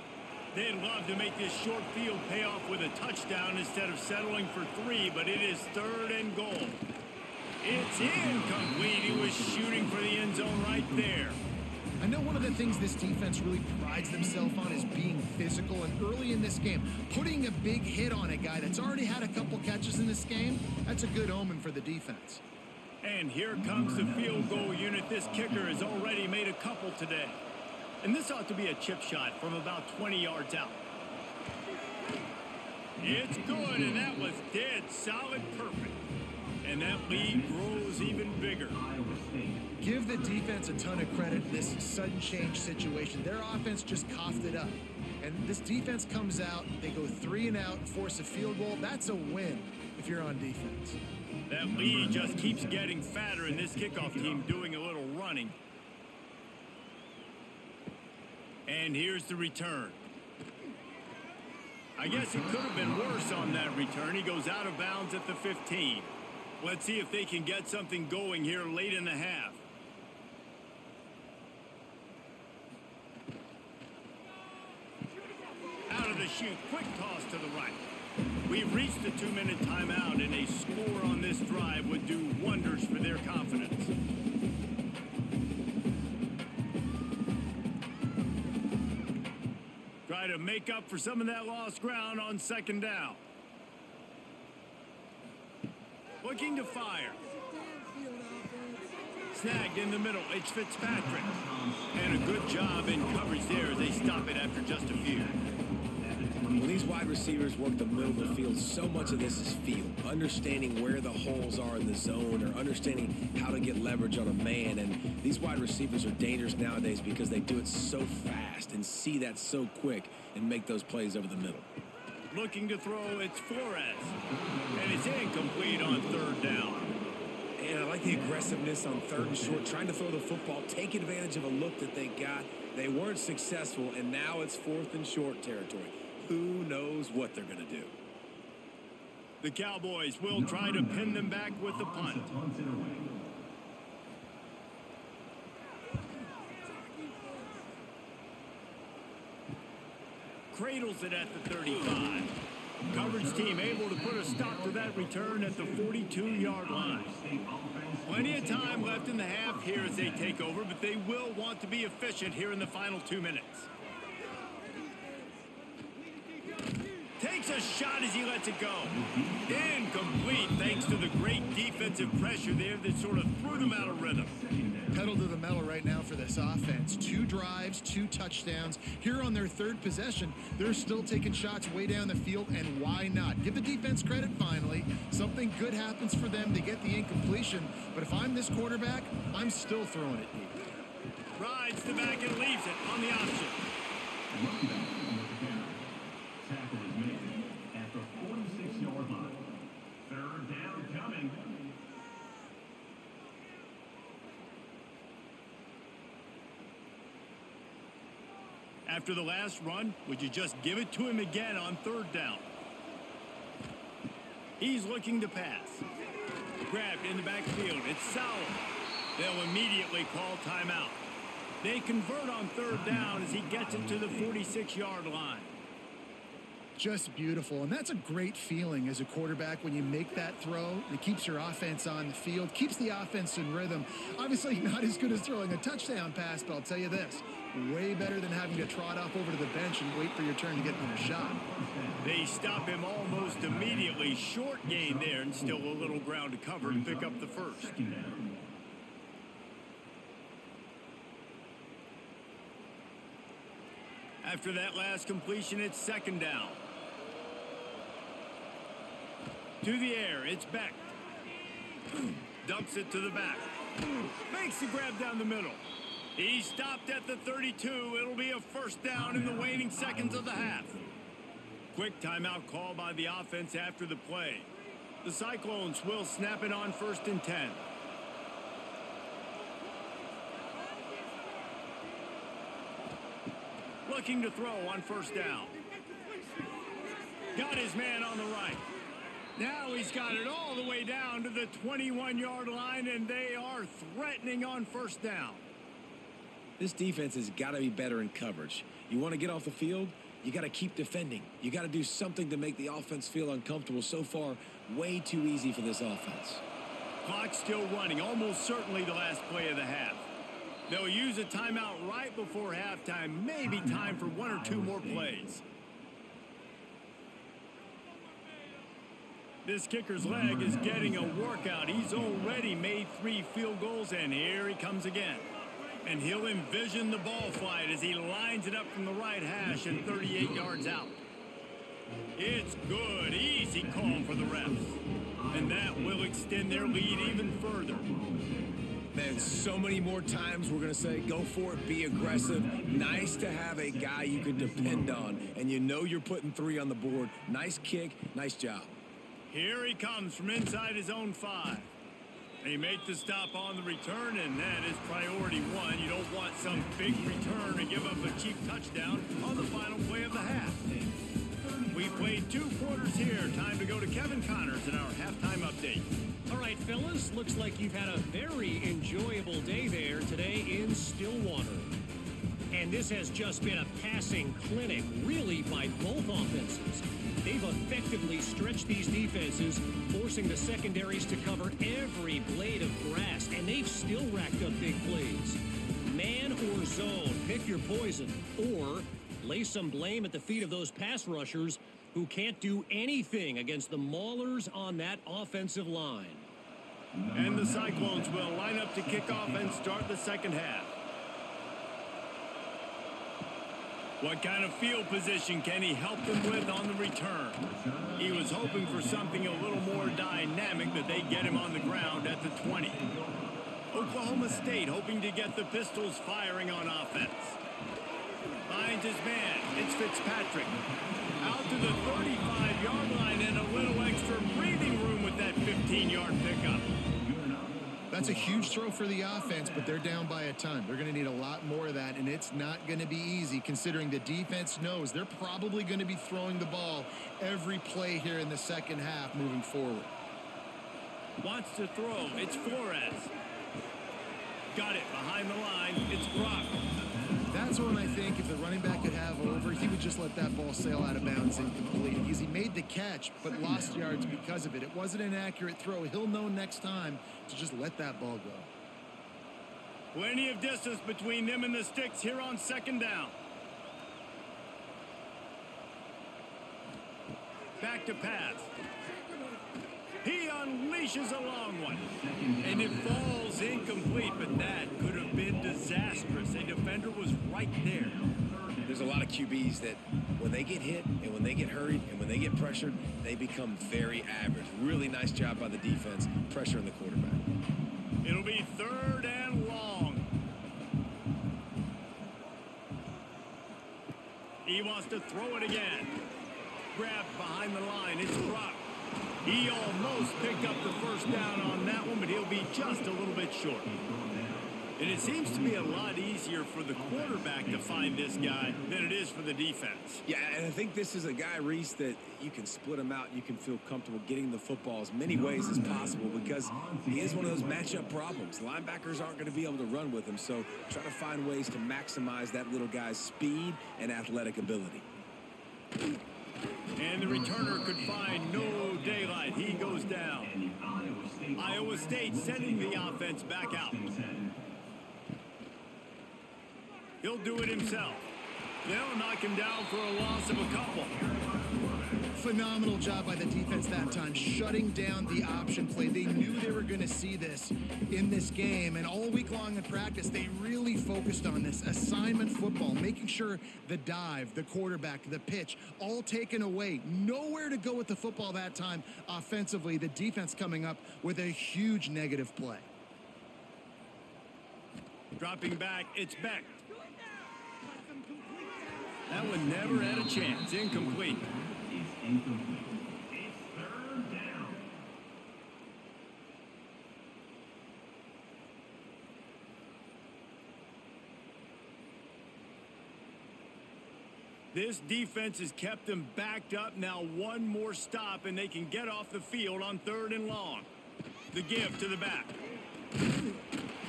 They'd love to make this short field pay off with a touchdown instead of settling for 3, but it is 3rd and goal. It's incomplete. He was shooting for the end zone right there. I know one of the things this defense really prides themselves on is being physical, and early in this game, putting a big hit on a guy that's already had a couple catches in this game, that's a good omen for the defense. And here comes the field goal unit. This kicker has already made a couple today. And this ought to be a chip shot from about 20 yards out. It's good, and that was dead solid perfect. And that lead grows even bigger. Give the defense a ton of credit in this sudden change situation. Their offense just coughed it up. And this defense comes out, they go 3 and out, force a field goal. That's a win if you're on defense. That lead just keeps getting fatter, and this kickoff team doing a little running. And here's the return. I guess it could have been worse on that return. He goes out of bounds at the 15. Let's see if they can get something going here late in the half. Out of the chute, quick toss to the right. We've reached the 2-minute timeout, and a score on this drive would do wonders for their confidence. Try to make up for some of that lost ground on 2nd down. Looking to fire. Snagged in the middle. It's Fitzpatrick. And a good job in coverage there as they stop it after just a few. When these wide receivers work the middle of the field, so much of this is feel. Understanding where the holes are in the zone, or understanding how to get leverage on a man. And these wide receivers are dangerous nowadays because they do it so fast and see that so quick and make those plays over the middle. Looking to throw, it's Flores. And it's incomplete on 3rd down. And I like the aggressiveness on 3rd and short, trying to throw the football, take advantage of a look that they got. They weren't successful, and now it's 4th and short territory. Who knows what they're going to do? The Cowboys will try to pin them back with the punt. Cradles it at the 35. Coverage team able to put a stop to that return at the 42-yard line. Plenty of time left in the half here as they take over, but they will want to be efficient here in the final 2 minutes. Takes a shot as he lets it go. Incomplete thanks to the great defensive pressure there that sort of threw them out of rhythm. Pedal to the metal right now for this offense. 2 drives, 2 touchdowns. Here on their 3rd possession, they're still taking shots way down the field, and why not? Give the defense credit finally. Something good happens for them to get the incompletion, but if I'm this quarterback, I'm still throwing it deep. Rides the back and leaves it on the option. Tackle is made at the After the last run, would you just give it to him again on third down? He's looking to pass. Grabbed in the backfield. It's Sauer. They'll immediately call timeout. They convert on third down as he gets it to the 46-yard line. Just beautiful, and that's a great feeling as a quarterback when you make that throw. It keeps your offense on the field, keeps the offense in rhythm. Obviously not as good as throwing a touchdown pass, but I'll tell you this, way better than having to trot off over to the bench and wait for your turn to get another shot. They stop him almost immediately. Short gain there, and still a little ground to cover to pick up the first. After that last completion, it's second down. To the air, it's Beck. Dumps it to the back. Makes the grab down the middle. He stopped at the 32. It'll be a first down in the waning seconds of the half. Quick timeout call by the offense after the play. The Cyclones will snap it on 1st and 10. Looking to throw on first down. Got his man on the right. Now he's got it all the way down to the 21-yard line, and they are threatening on first down. This defense has got to be better in coverage. You want to get off the field, you got to keep defending. You got to do something to make the offense feel uncomfortable. So far, way too easy for this offense. Clock still running, almost certainly the last play of the half. They'll use a timeout right before halftime. Maybe time for one or two more plays. This kicker's leg is getting a workout. He's already made 3 field goals, and here he comes again. And he'll envision the ball flight as he lines it up from the right hash and 38 yards out. It's good. Easy call for the refs. And that will extend their lead even further. Man, so many more times we're going to say, go for it, be aggressive. Nice to have a guy you can depend on, and you know you're putting 3 on the board. Nice kick, nice job. Here he comes from inside his own 5. They make the stop on the return, and that is priority 1. You don't want some big return to give up a cheap touchdown on the final play of the half. We've played 2 quarters here. Time to go to Kevin Connors in our halftime update. All right, fellas, looks like you've had a very enjoyable day there today in Stillwater. And this has just been a passing clinic, really, by both offenses. They've effectively stretched these defenses, forcing the secondaries to cover every blade of grass, and they've still racked up big plays. Man or zone, pick your poison, or lay some blame at the feet of those pass rushers who can't do anything against the maulers on that offensive line. And the Cyclones will line up to kick off and start the second half. What kind of field position can he help them with on the return? He was hoping for something a little more dynamic, but they get him on the ground at the 20. Oklahoma State hoping to get the Pistols firing on offense. Finds his man. It's Fitzpatrick. Out to the 35-yard line and a little extra breathing room with that 15-yard pickup. That's a huge throw for the offense, but they're down by a ton. They're going to need a lot more of that, and it's not going to be easy considering the defense knows they're probably going to be throwing the ball every play here in the second half moving forward. Wants to throw. It's Flores. Got it behind the line. It's Brock. That's when I think if the running back could have over, he would just let that ball sail out of bounds incomplete. Because he made the catch, but lost yards because of it. It wasn't an accurate throw. He'll know next time to just let that ball go. Plenty of distance between them and the sticks here on second down. Back to pass. He unleashes a long one. And it falls incomplete, but that could have been disastrous. A defender was right there. There's a lot of QBs that when they get hit and when they get hurried and when they get pressured, they become very average. Really nice job by the defense, pressuring the quarterback. It'll be third and long. He wants to throw it again. Grabbed behind the line. It's Brock. He almost picked up the first down on that one, but he'll be just a little bit short. And it seems to be a lot easier for the quarterback to find this guy than it is for the defense. Yeah, and I think this is a guy, Reese, that you can split him out. You can feel comfortable getting the football as many ways as possible because he is one of those matchup problems. Linebackers aren't going to be able to run with him, so try to find ways to maximize that little guy's speed and athletic ability. And the returner could find no daylight. He goes down. Iowa State sending the offense back out. He'll do it himself. They'll knock him down for a loss of a couple. Phenomenal job by the defense that time, shutting down the option play. They knew they were going to see this in this game, and all week long in practice, they really focused on this assignment football, making sure the dive, the quarterback, the pitch, all taken away. Nowhere to go with the football that time offensively. The defense coming up with a huge negative play. Dropping back, it's Beck. That one never had a chance. Incomplete. It's incomplete. It's third down. This defense has kept them backed up. Now one more stop, and they can get off the field on 3rd and long. The give to the back.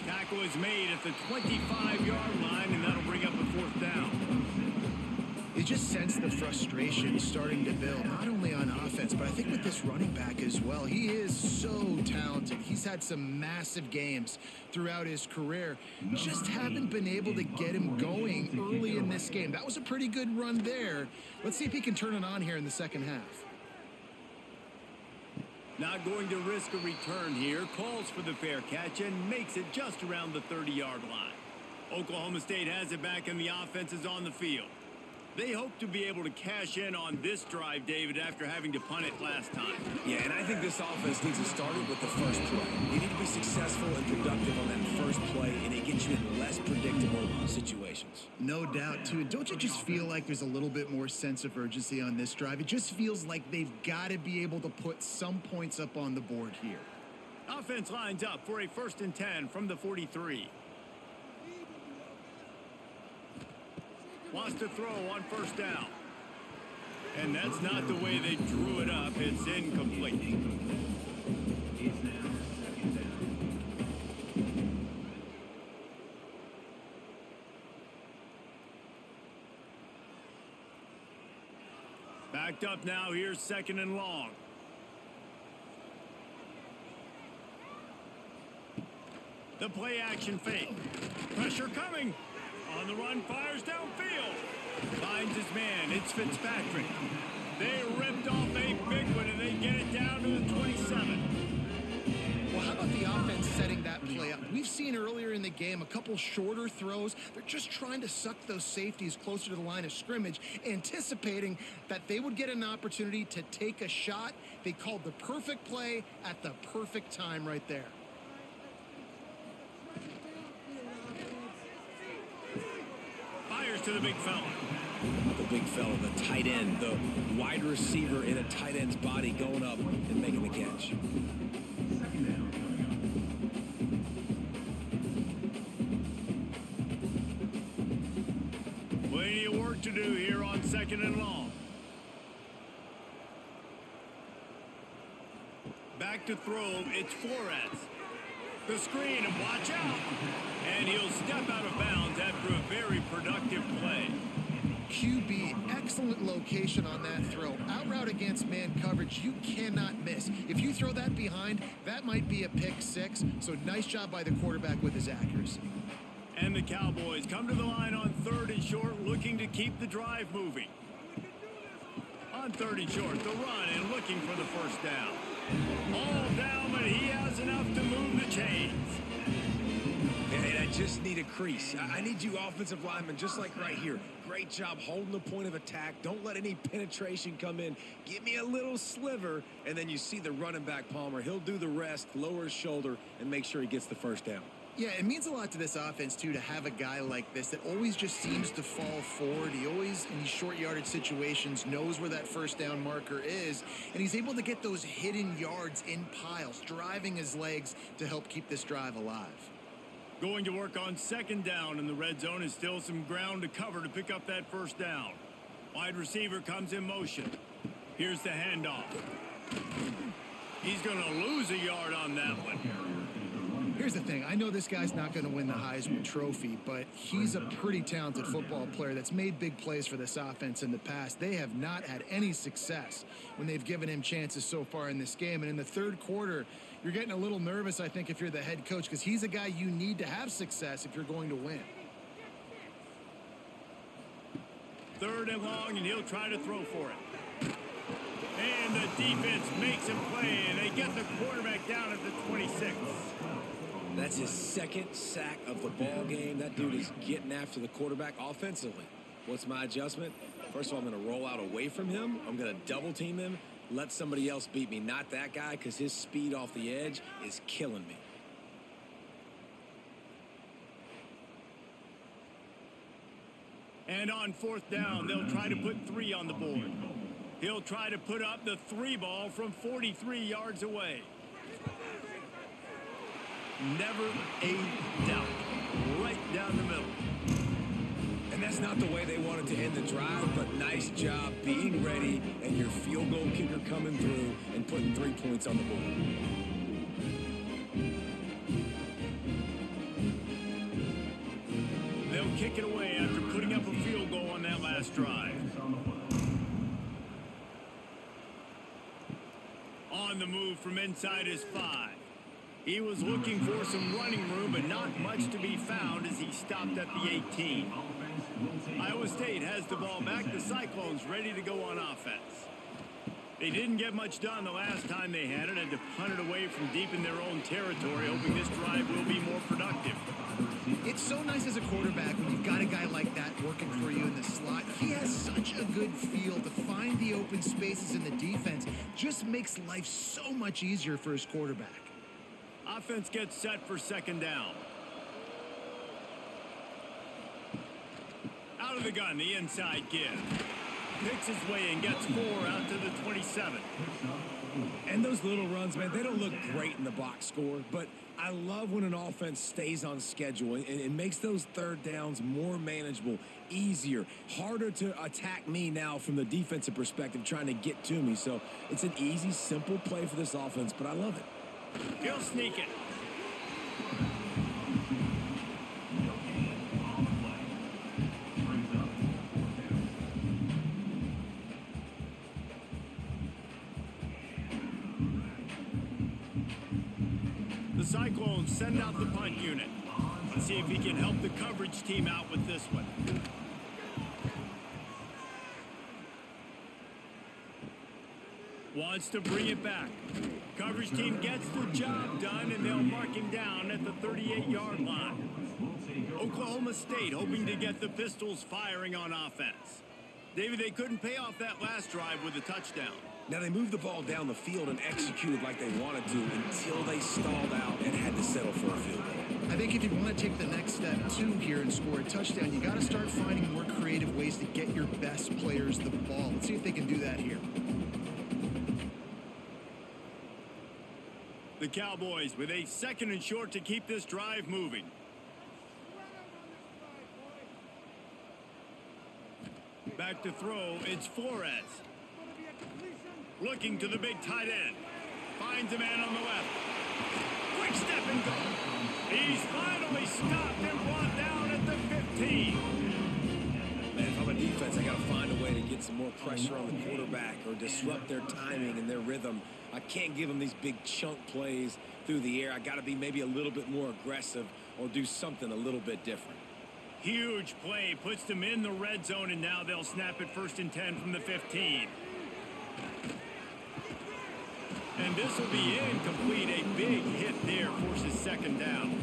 Tackle is made at the 25-yard line, and that'll bring up a 4th down. You just sense the frustration starting to build, not only on offense, but I think with this running back as well. He is so talented. He's had some massive games throughout his career. Just haven't been able to get him going early in this game. That was a pretty good run there. Let's see if he can turn it on here in the second half. Not going to risk a return here. Calls for the fair catch and makes it just around the 30-yard line. Oklahoma State has it back, and the offense is on the field. They hope to be able to cash in on this drive, David, after having to punt it last time. Yeah, and I think this offense needs to start it with the first play. You need to be successful and productive on that first play, and it gets you in less predictable situations. No doubt, too. Don't you just feel like there's a little bit more sense of urgency on this drive? It just feels like they've got to be able to put some points up on the board here. Offense lines up for a 1st and 10 from the 43. Wants to throw on 1st down. And that's not the way they drew it up. It's incomplete. It's now 2nd down. Backed up now. Here's 2nd and long. The play action fake. Pressure coming. On the run, fires downfield. Finds his man. It's Fitzpatrick. They ripped off a big one, and they get it down to the 27. Well, how about the offense setting that play up? We've seen earlier in the game a couple shorter throws. They're just trying to suck those safeties closer to the line of scrimmage, anticipating that they would get an opportunity to take a shot. They called the perfect play at the perfect time right there. To the big fella. The big fella, the tight end, the wide receiver in a tight end's body going up and making the catch. 2nd down coming up. Plenty of work to do here on 2nd and long. Back to throw, it's Flores. The screen, and watch out. And he'll step out of bounds after a very productive play. QB, excellent location on that throw. Out route against man coverage, you cannot miss. If you throw that behind, that might be a pick 6. So nice job by the quarterback with his accuracy. And the Cowboys come to the line on 3rd and short, looking to keep the drive moving. On 3rd and short, the run and looking for the 1st down. All down, but he has enough to move the chains. And I just need a crease. I need you offensive linemen, just like right here. Great job holding the point of attack. Don't let any penetration come in. Give me a little sliver, and then you see the running back, Palmer. He'll do the rest, lower his shoulder, and make sure he gets the 1st down. Yeah, it means a lot to this offense, too, to have a guy like this that always just seems to fall forward. He always, in these short yardage situations, knows where that 1st down marker is, and he's able to get those hidden yards in piles, driving his legs to help keep this drive alive. Going to work on second down in the red zone is still some ground to cover to pick up that first down. Wide receiver comes in motion. Here's the handoff. He's going to lose a yard on that one. Here's the thing. I know this guy's not going to win the Heisman Trophy, but he's a pretty talented football player that's made big plays for this offense in the past. They have not had any success when they've given him chances so far in this game. And in the third quarter, you're getting a little nervous, I think, if you're the head coach, because he's a guy you need to have success if you're going to win. Third and long, and he'll try to throw for it. And the defense makes a play, and they get the quarterback down at the 26. That's his second sack of the ball game. That dude is getting after the quarterback offensively. What's my adjustment? First of all, I'm going to roll out away from him. I'm going to double team him. Let somebody else beat me, not that guy, because his speed off the edge is killing me. And on fourth down, they'll try to put 3 on the board. He'll try to put up the 3 ball from 43 yards away. Never a doubt. Right down the middle. And that's not the way they wanted to end the drive, but nice job being ready and your field goal kicker coming through and putting 3 points on the board. They'll kick it away after putting up a field goal on that last drive. On the move from inside his 5. He was looking for some running room, but not much to be found as he stopped at the 18. Iowa State has the ball back. The Cyclones ready to go on offense. They didn't get much done the last time they had it, and to punt it away from deep in their own territory, hoping this drive will be more productive. It's so nice as a quarterback when you've got a guy like that working for you in the slot. He has such a good feel to find the open spaces in the defense. Just makes life so much easier for his quarterback. Offense gets set for second down. Out of the gun, the inside give. Picks his way and gets 4 out to the 27. And those little runs, man, they don't look great in the box score, but I love when an offense stays on schedule and it makes those third downs more manageable, easier, harder to attack me now from the defensive perspective trying to get to me. So it's an easy, simple play for this offense, but I love it. He'll sneak it. The Cyclones send out the punt unit. Let's see if he can help the coverage team out with this one. Wants to bring it back. Coverage team gets the job done, and they'll mark him down at the 38-yard line. Oklahoma State hoping to get the Pistols firing on offense. David, they couldn't pay off that last drive with a touchdown. Now, they moved the ball down the field and executed like they wanted to until they stalled out and had to settle for a field goal. I think if you want to take the next step, too, here and score a touchdown, you got to start finding more creative ways to get your best players the ball. Let's see if they can do that here. The Cowboys with a second and short to keep this drive moving. Back to throw, it's Flores. Looking to the big tight end. Finds a man on the left. Quick step and go. He's finally stopped and brought down at the 15. Man, if I'm a defense, I got to find a way to get some more pressure on the quarterback or disrupt their timing and their rhythm. I can't give them these big chunk plays through the air. I got to be maybe a little bit more aggressive or do something a little bit different. Huge play, puts them in the red zone, and now they'll snap it 1st and 10 from the 15. And this will be incomplete. A big hit there forces second down.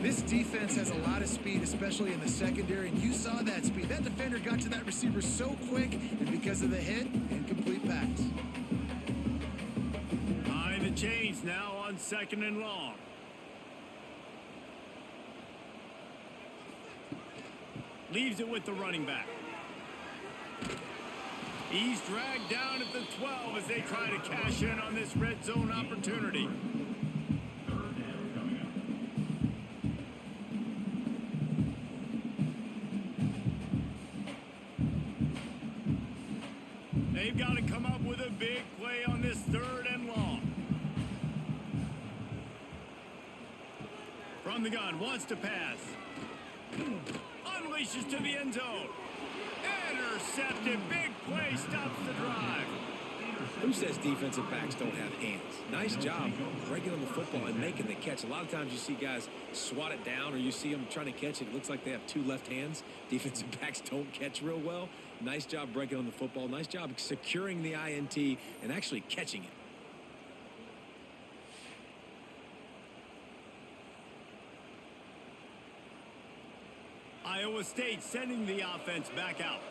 This defense has a lot of speed, especially in the secondary, and you saw that speed. That defender got to that receiver so quick, and because of the hit, incomplete pass. Behind the chains now on second and long. Leaves it with the running back. He's dragged down at the 12 as they try to cash in on this red zone opportunity. They've got to come up with a big play on this 3rd and long. From the gun, wants to pass. Unleashes to the end zone. Intercepted. Big play, stops the drive. Who says defensive backs don't have hands? Nice job breaking on the football and making the catch. A lot of times you see guys swat it down, or you see them trying to catch it. It looks like they have 2 left hands. Defensive backs don't catch real well. Nice job breaking on the football. Nice job securing the INT and actually catching it. Iowa State sending the offense back out.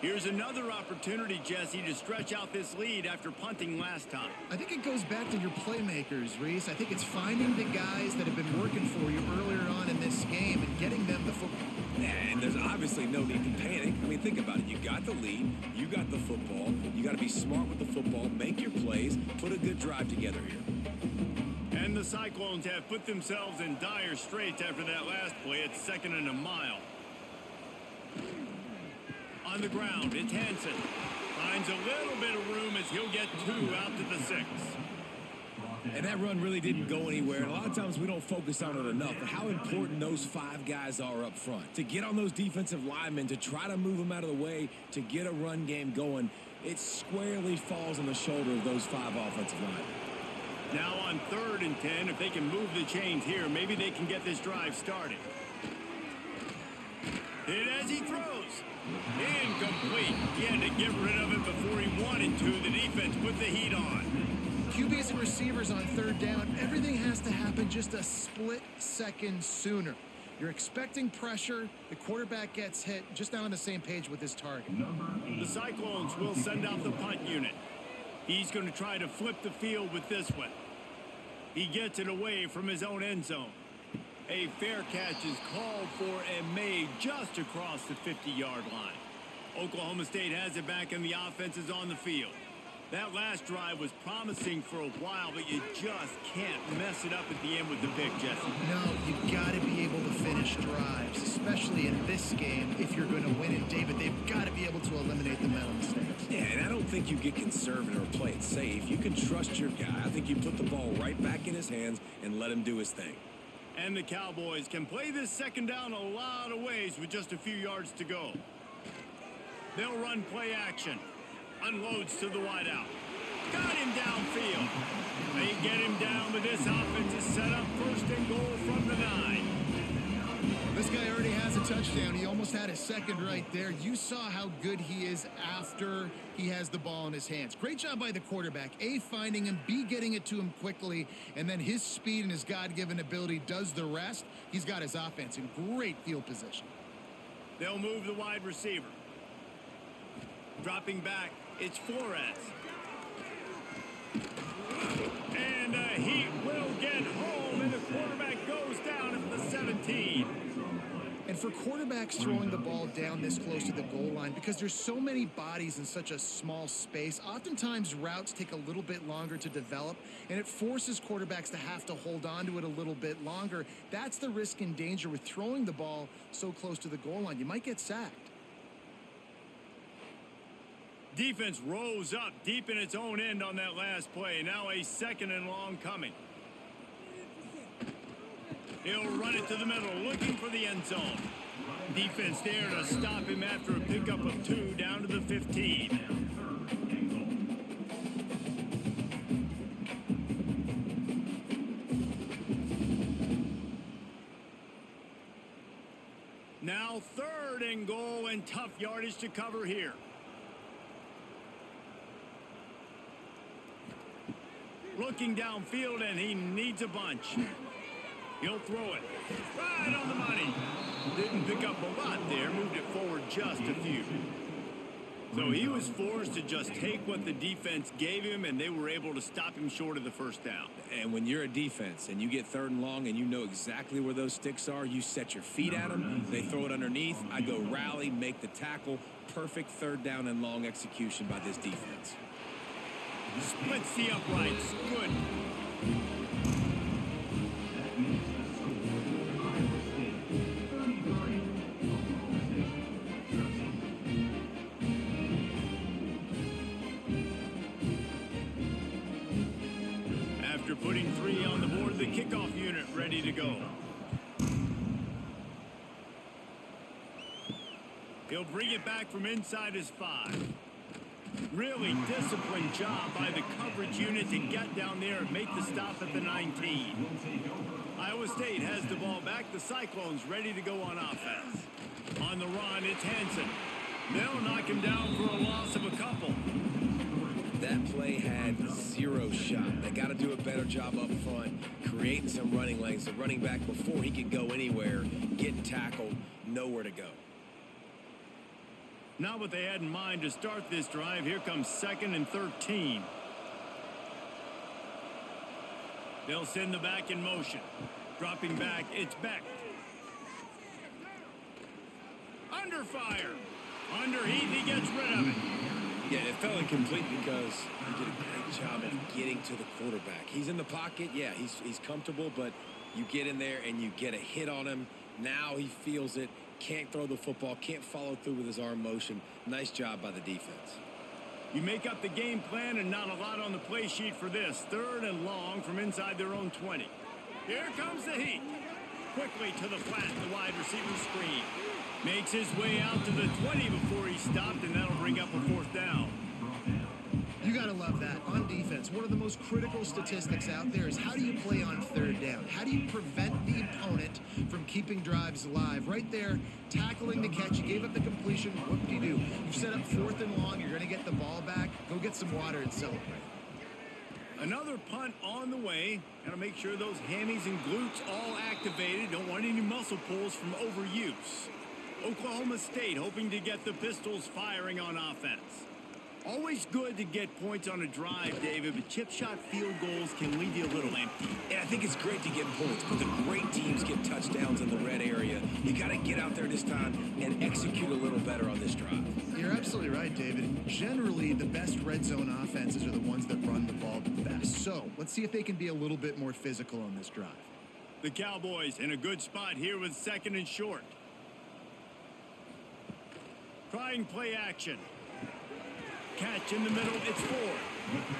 Here's another opportunity, Jesse, to stretch out this lead after punting last time. I think it goes back to your playmakers, Reese. I think it's finding the guys that have been working for you earlier on in this game and getting them the football. And there's obviously no need to panic. I mean, think about it. You got the lead. You got the football. You got to be smart with the football. Make your plays. Put a good drive together here. And the Cyclones have put themselves in dire straits after that last play. It's 2nd and a mile. On the ground, it's Hansen. Finds a little bit of room as he'll get 2 out to the 6. And that run really didn't go anywhere. And a lot of times we don't focus on it enough. But how important those 5 guys are up front. To get on those defensive linemen, to try to move them out of the way, to get a run game going, it squarely falls on the shoulder of those 5 offensive linemen. Now on 3rd and 10, if they can move the chains here, maybe they can get this drive started. Hit as he throws. Incomplete. He had to get rid of it before he wanted to. The defense put the heat on. QBs and receivers on 3rd down, everything has to happen just a split second sooner. You're expecting pressure. The quarterback gets hit. Just not on the same page with his target. The Cyclones will send out the punt unit. He's going to try to flip the field with this one. He gets it away from his own end zone. A fair catch is called for and made just across the 50-yard line. Oklahoma State has it back and the offense is on the field. That last drive was promising for a while, but you just can't mess it up at the end with the pick, Jesse. No, you got to be able to finish drives, especially in this game. If you're going to win it, David, they've got to be able to eliminate the mental mistakes. Yeah, and I don't think you get conservative or play it safe. You can trust your guy. I think you put the ball right back in his hands and let him do his thing. And the Cowboys can play this 2nd down a lot of ways with just a few yards to go. They'll run play action. Unloads to the wideout. Got him downfield. They get him down, but this offense is set up 1st and goal from the 9. This guy already has a touchdown. He almost had a 2nd right there. You saw how good he is after he has the ball in his hands. Great job by the quarterback. A, finding him. B, getting it to him quickly. And then his speed and his God-given ability does the rest. He's got his offense in great field position. They'll move the wide receiver. Dropping back, it's Flores. And he will get home, and the quarterback goes down at the 17. And for quarterbacks throwing the ball down this close to the goal line, because there's so many bodies in such a small space, oftentimes routes take a little bit longer to develop, and it forces quarterbacks to have to hold on to it a little bit longer. That's the risk and danger with throwing the ball so close to the goal line. You might get sacked. Defense rose up deep in its own end on that last play. Now a 2nd and long coming. He'll run it to the middle, looking for the end zone. Defense there to stop him after a pickup of 2 down to the 15. Now 3rd and goal and tough yardage to cover here. Looking downfield, and he needs a bunch. He'll throw it right on the money. Didn't pick up a lot there, moved it forward just a few. So he was forced to just take what the defense gave him, and they were able to stop him short of the 1st down. And when you're a defense and you get 3rd and long and you know exactly where those sticks are, you set your feet at them, they throw it underneath, I go rally, make the tackle. Perfect 3rd down and long execution by this defense. Splits the uprights. Good. kickoff unit ready to go. He'll bring it back from inside his 5. Really disciplined job by the coverage unit to get down there and make the stop at the 19. Iowa State has the ball back. The Cyclones ready to go on offense. On the run, it's Hansen. They'll knock him down for a loss of a couple. That play had 0 shot. They got to do a better job up front, creating some running lanes. The running back, before he could go anywhere, getting tackled, nowhere to go. Not what they had in mind to start this drive. Here comes 2nd and 13. They'll send the back in motion. Dropping back, it's Beck. Under fire. Under heat, he gets rid of it. Yeah, it fell incomplete because he did a great job of getting to the quarterback. He's in the pocket. Yeah, he's comfortable, but you get in there and you get a hit on him. Now he feels it. Can't throw the football, can't follow through with his arm motion. Nice job by the defense. You make up the game plan and not a lot on the play sheet for this. 3rd and long from inside their own 20. Here comes the heat. Quickly to the flat, the wide receiver screen. Makes his way out to the 20 before he stopped, and that'll bring up a 4th down. You got to love that. On defense, one of the most critical statistics out there is how do you play on 3rd down? How do you prevent the opponent from keeping drives alive? Right there, tackling the catch. You gave up the completion. Whoop-de-doo. You've set up 4th and long. You're going to get the ball back. Go get some water and celebrate. Another punt on the way. Got to make sure those hammies and glutes all activated. Don't want any muscle pulls from overuse. Oklahoma State hoping to get the Pistols firing on offense. Always good to get points on a drive, David, but chip shot field goals can leave you a little empty. And I think it's great to get points, but the great teams get touchdowns in the red area. You got to get out there this time and execute a little better on this drive. You're absolutely right, David. Generally, the best red zone offenses are the ones that run the ball the best. So let's see if they can be a little bit more physical on this drive. The Cowboys in a good spot here with 2nd and short. Trying play action. Catch in the middle, it's Ford.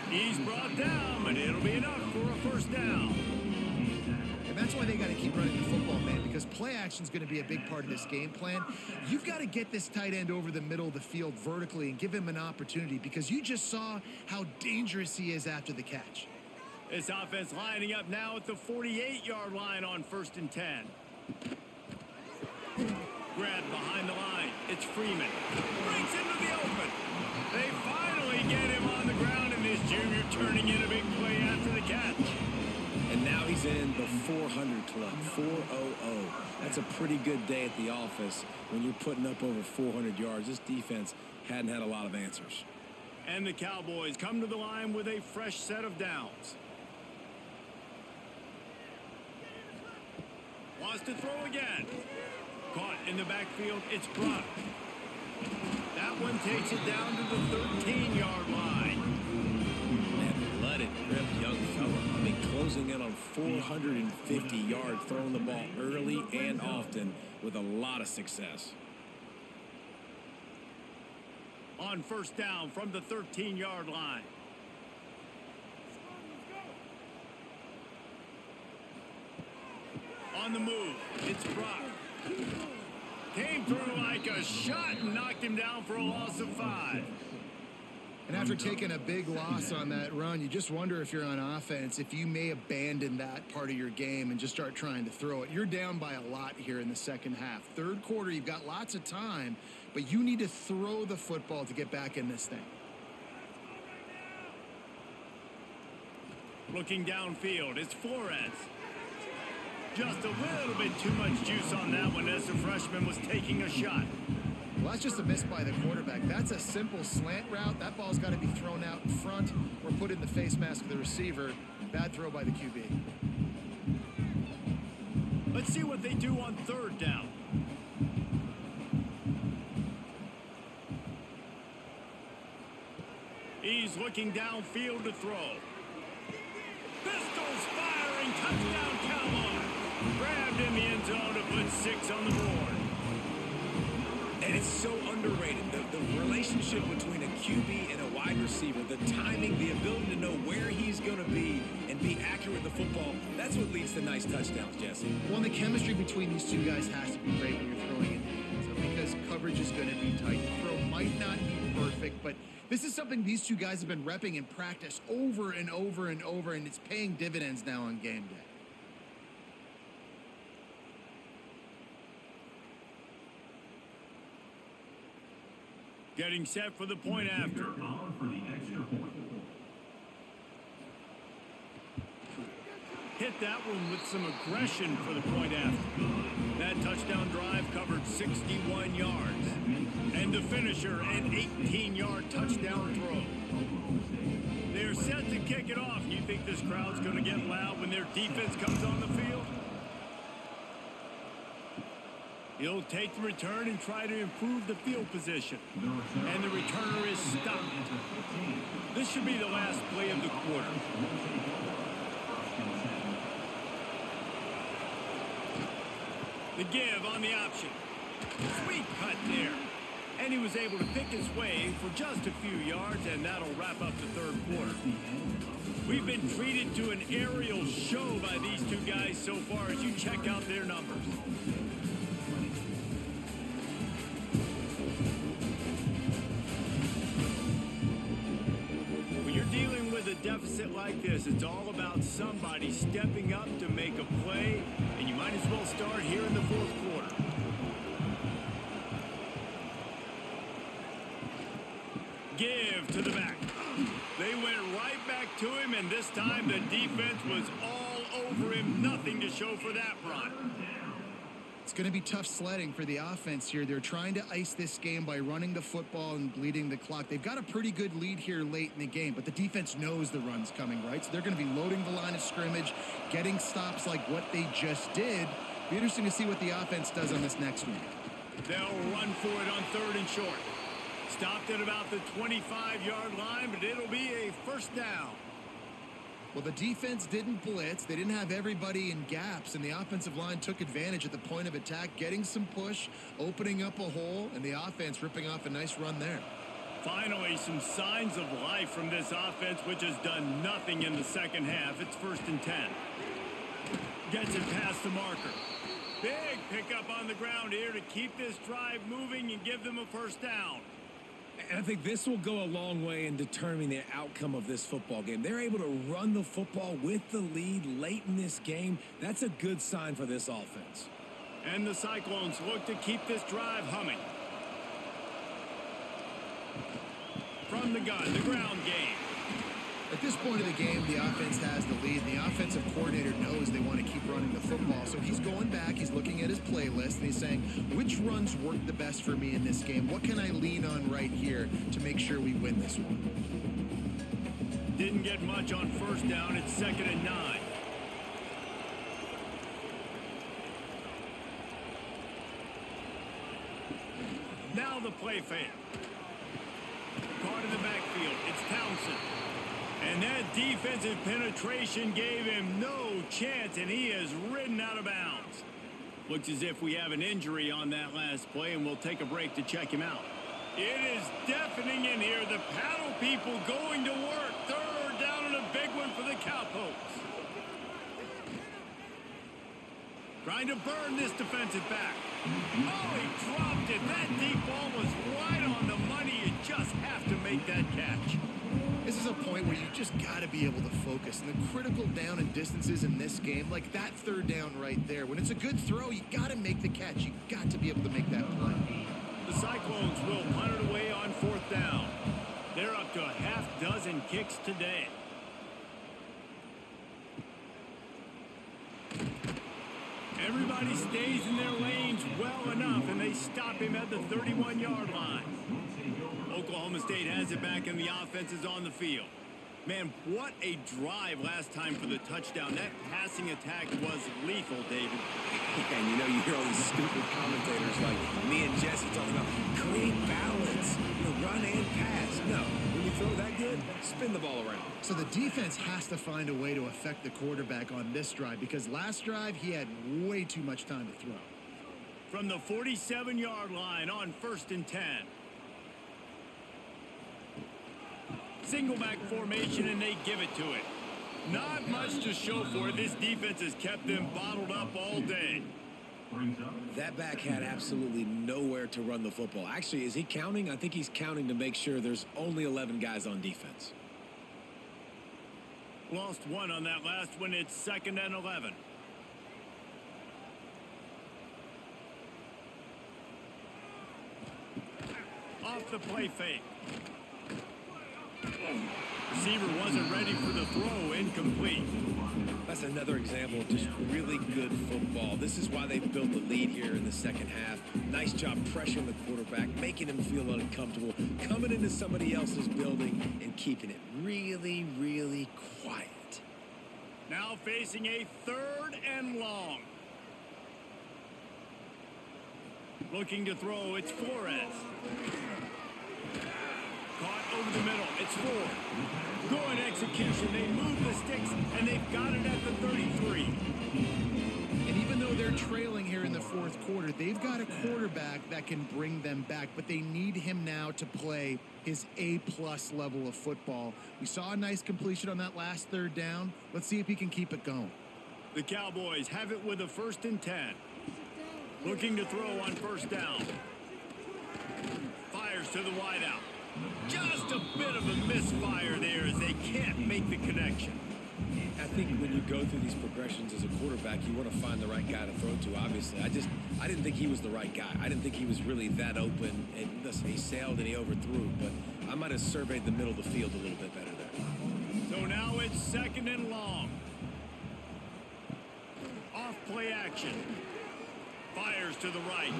He's brought down, but it'll be enough for a 1st down. And that's why they got to keep running the football, man, because play action is going to be a big part of this game plan. You've got to get this tight end over the middle of the field vertically and give him an opportunity, because you just saw how dangerous he is after the catch. This offense lining up now at the 48-yard line on 1st and 10. Grab behind the line. It's Freeman. Breaks into the open. They finally get him on the ground, and this junior turning in a big play after the catch. And now he's in the 400 club, 400. That's a pretty good day at the office when you're putting up over 400 yards. This defense hadn't had a lot of answers. And the Cowboys come to the line with a fresh set of downs. Wants to throw again. Caught in the backfield, it's Brock. That one takes it down to the 13-yard line. And let it rip, young fella. I mean, closing in on 450 yards, throwing the ball early and often with a lot of success. On 1st down from the 13-yard line. On the move, it's Brock. Came through like a shot and knocked him down for a loss of 5. And after taking a big loss on that run, you just wonder if you're on offense, if you may abandon that part of your game and just start trying to throw it. You're down by a lot here in the 2nd half. 3rd quarter, you've got lots of time, but you need to throw the football to get back in this thing. Looking downfield, it's Flores. Just a little bit too much juice on that one as the freshman was taking a shot. Well, that's just a miss by the quarterback. That's a simple slant route. That ball's got to be thrown out in front or put in the face mask of the receiver. Bad throw by the QB. Let's see what they do on 3rd down. He's looking downfield to throw. Pistols firing, touchdown Cowboys. Grabbed in the end zone to put 6 on the board. And it's so underrated. The relationship between a QB and a wide receiver, the timing, the ability to know where he's going to be and be accurate with the football, that's what leads to nice touchdowns, Jesse. Well, the chemistry between these two guys has to be great when you're throwing in hands because coverage is going to be tight. The throw might not be perfect, but this is something these two guys have been repping in practice over and over and over, and it's paying dividends now on game day. Getting set for the point after. For the extra point. Hit that one with some aggression for the point after. That touchdown drive covered 61 yards. And the finisher, an 18-yard touchdown throw. They're set to kick it off. You think this crowd's going to get loud when their defense comes on the field? He'll take the return and try to improve the field position. And the returner is stopped. This should be the last play of the quarter. The give on the option. Sweet cut there. And he was able to pick his way for just a few yards, and that'll wrap up the third quarter. We've been treated to an aerial show by these two guys so far as you check out their numbers. When you're dealing with a deficit like this, it's all about somebody stepping up to make a play, and you might as well start here in the fourth quarter. Give to the back. They went right back to him, and this time the defense was all over him. Nothing to show for that run. It's going to be tough sledding for the offense here. They're trying to ice this game by running the football and bleeding the clock. They've got a pretty good lead here late in the game, but the defense knows the run's coming, right? So they're going to be loading the line of scrimmage, getting stops like what they just did. Be interesting to see what the offense does on this next one. They'll run for it on 3rd and short. Stopped at about the 25-yard line, but it'll be a first down. Well, the defense didn't blitz. They didn't have everybody in gaps, and the offensive line took advantage at the point of attack, getting some push, opening up a hole, and the offense ripping off a nice run there. Finally, some signs of life from this offense, which has done nothing in the second half. It's 1st and 10. Gets it past the marker. Big pickup on the ground here to keep this drive moving and give them a first down. And I think this will go a long way in determining the outcome of this football game. They're able to run the football with the lead late in this game. That's a good sign for this offense. And the Cyclones look to keep this drive humming. From the gun, the ground game. At this point of the game, the offense has the lead. The offensive coordinator knows they want to keep running the football. So he's going back, he's looking at his playlist, and he's saying, which runs work the best for me in this game? What can I lean on right here to make sure we win this one? Didn't get much on first down. It's 2nd and 9. Now the play fake. Caught in the backfield. It's Townsend. And that defensive penetration gave him no chance, and he is ridden out of bounds. Looks as if we have an injury on that last play, and we'll take a break to check him out. It is deafening in here. The paddle people going to work. 3rd down and a big one for the Cowpokes. Trying to burn this defensive back. Oh, he dropped it. That deep ball was right on the money. You just have to make that catch. This is a point where you just got to be able to focus. And the critical down and distances in this game, like that 3rd down right there, when it's a good throw, you got to make the catch. You got to be able to make that play. The Cyclones will punt it away on 4th down. They're up to a half-dozen kicks today. Everybody stays in their lanes well enough, and they stop him at the 31-yard line. Oklahoma State has it back, and the offense is on the field. Man, what a drive last time for the touchdown. That passing attack was lethal, David. And you know, you hear all these stupid commentators like me and Jesse talking about create balance, run and pass. No, when you throw that good, spin the ball around. So the defense has to find a way to affect the quarterback on this drive because last drive he had way too much time to throw. from the 47-yard line on 1st and 10. Single back formation, and they give it to it. Not much to show for it. This defense has kept them bottled up all day. That back had absolutely nowhere to run the football. Actually, is he counting? I think he's counting to make sure there's only 11 guys on defense. Lost one on that last one. It's 2nd and 11. Off the play fake. Receiver wasn't ready for the throw. Incomplete. That's another example of just really good football. This is why they've built the lead here in the second half. Nice job pressuring the quarterback, making him feel uncomfortable, coming into somebody else's building and keeping it really, really quiet. Now facing a 3rd and long. Looking to throw, it's Flores. Caught over the middle, it's Ford. Good execution, they move the sticks, and they've got it at the 33. And even though they're trailing here in the 4th quarter, they've got a quarterback that can bring them back, but they need him now to play his A-plus level of football. We saw a nice completion on that last 3rd down. Let's see if he can keep it going. The Cowboys have it with a 1st and 10. Looking to throw on 1st down. Fires to the wideout. Just a bit of a misfire there as they can't make the connection. I think when you go through these progressions as a quarterback, you want to find the right guy to throw to, obviously. I didn't think he was the right guy. I didn't think he was really that open. And listen, he sailed and he overthrew, but I might have surveyed the middle of the field a little bit better there. So now it's 2nd and long. Off play action. Fires to the right.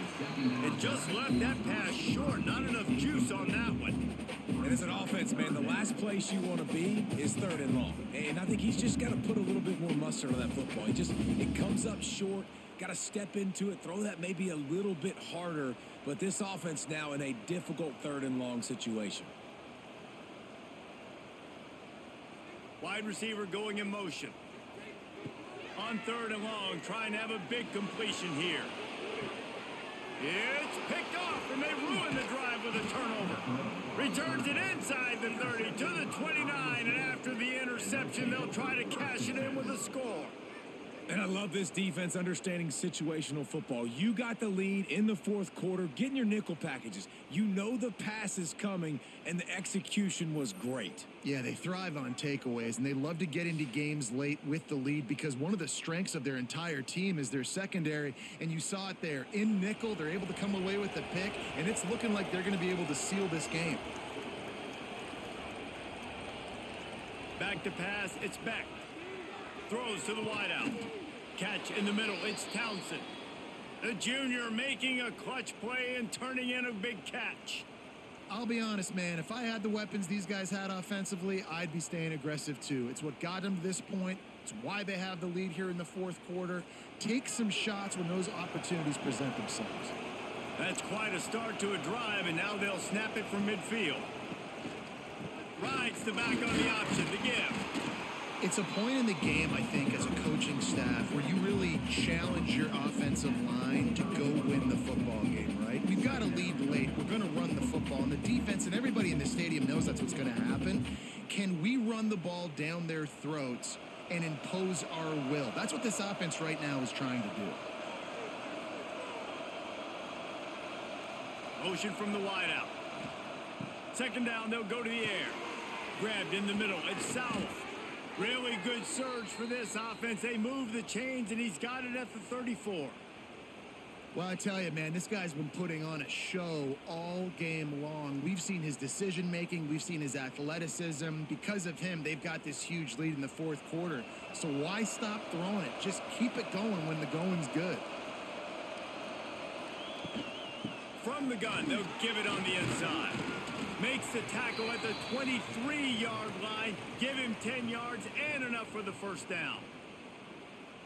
It just left that pass short. Not enough juice on that one. And as an offense, man, the last place you want to be is 3rd and long. And I think he's just got to put a little bit more mustard on that football. It comes up short. Got to step into it, throw that maybe a little bit harder. But this offense now in a difficult 3rd and long situation. Wide receiver going in motion. On 3rd and long, trying to have a big completion here. It's picked off, and they ruin the drive with a turnover. Returns it inside the 30 to the 29, and after the interception, they'll try to cash it in with a score. And I love this defense understanding situational football. You got the lead in the 4th quarter, getting your nickel packages. You know the pass is coming, and the execution was great. Yeah, they thrive on takeaways, and they love to get into games late with the lead because one of the strengths of their entire team is their secondary, and you saw it there. In nickel, they're able to come away with the pick, and it's looking like they're going to be able to seal this game. Back to pass, it's Beck. Throws to the wideout. Catch in the middle, it's Townsend. The junior making a clutch play and turning in a big catch. I'll be honest, man, if I had the weapons these guys had offensively, I'd be staying aggressive too. It's what got them to this point. It's why they have the lead here in the 4th quarter. Take some shots when those opportunities present themselves. That's quite a start to a drive, and now they'll snap it from midfield. Rides the back on the option to give. It's a point in the game, I think, as a coaching staff where you really challenge your offensive line to go win the football game, right? We've got a lead late. We're going to run the football. And the defense and everybody in the stadium knows that's what's going to happen. Can we run the ball down their throats and impose our will? That's what this offense right now is trying to do. Motion from the wideout. 2nd down, they'll go to the air. Grabbed in the middle, it's Sowell. Really good surge for this offense. They move the chains, and he's got it at the 34. Well, I tell you, man, this guy's been putting on a show all game long. We've seen his decision-making. We've seen his athleticism. Because of him, they've got this huge lead in the 4th quarter. So why stop throwing it? Just keep it going when the going's good. From the gun, they'll give it on the inside. Makes the tackle at the 23-yard line. Give him 10 yards and enough for the 1st down.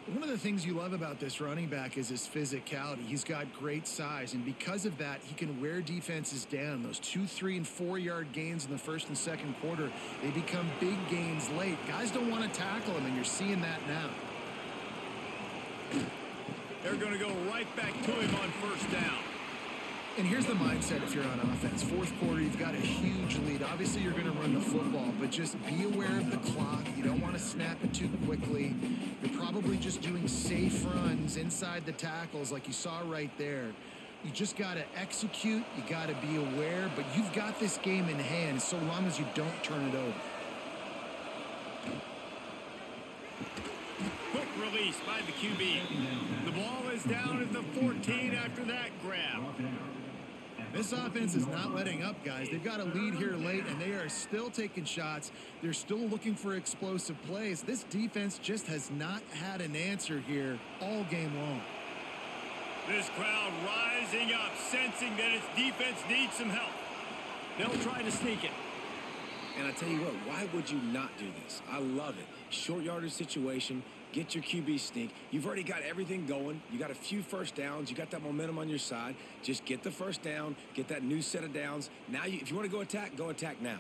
One of the things you love about this running back is his physicality. He's got great size, and because of that, he can wear defenses down. Those 2, 3, and 4-yard gains in the 1st and 2nd quarter, they become big gains late. Guys don't want to tackle him, and you're seeing that now. They're going to go right back to him on first down. And here's the mindset if you're on offense. Fourth quarter, you've got a huge lead. Obviously, you're going to run the football, but just be aware of the clock. You don't want to snap it too quickly. You're probably just doing safe runs inside the tackles like you saw right there. You just got to execute. You got to be aware, but you've got this game in hand so long as you don't turn it over. Quick release by the QB. The ball is down at the 14 after that grab. This offense is not letting up, guys. They've got a lead here late, and they are still taking shots. They're still looking for explosive plays. This defense just has not had an answer here all game long. This crowd rising up, sensing that its defense needs some help. They'll try to sneak it. And I tell you what, why would you not do this? I love it. Short yardage situation. Get your QB sneak. You've already got everything going. You got a few first downs. You got that momentum on your side. Just get the first down. Get that new set of downs. Now, if you want to go attack now.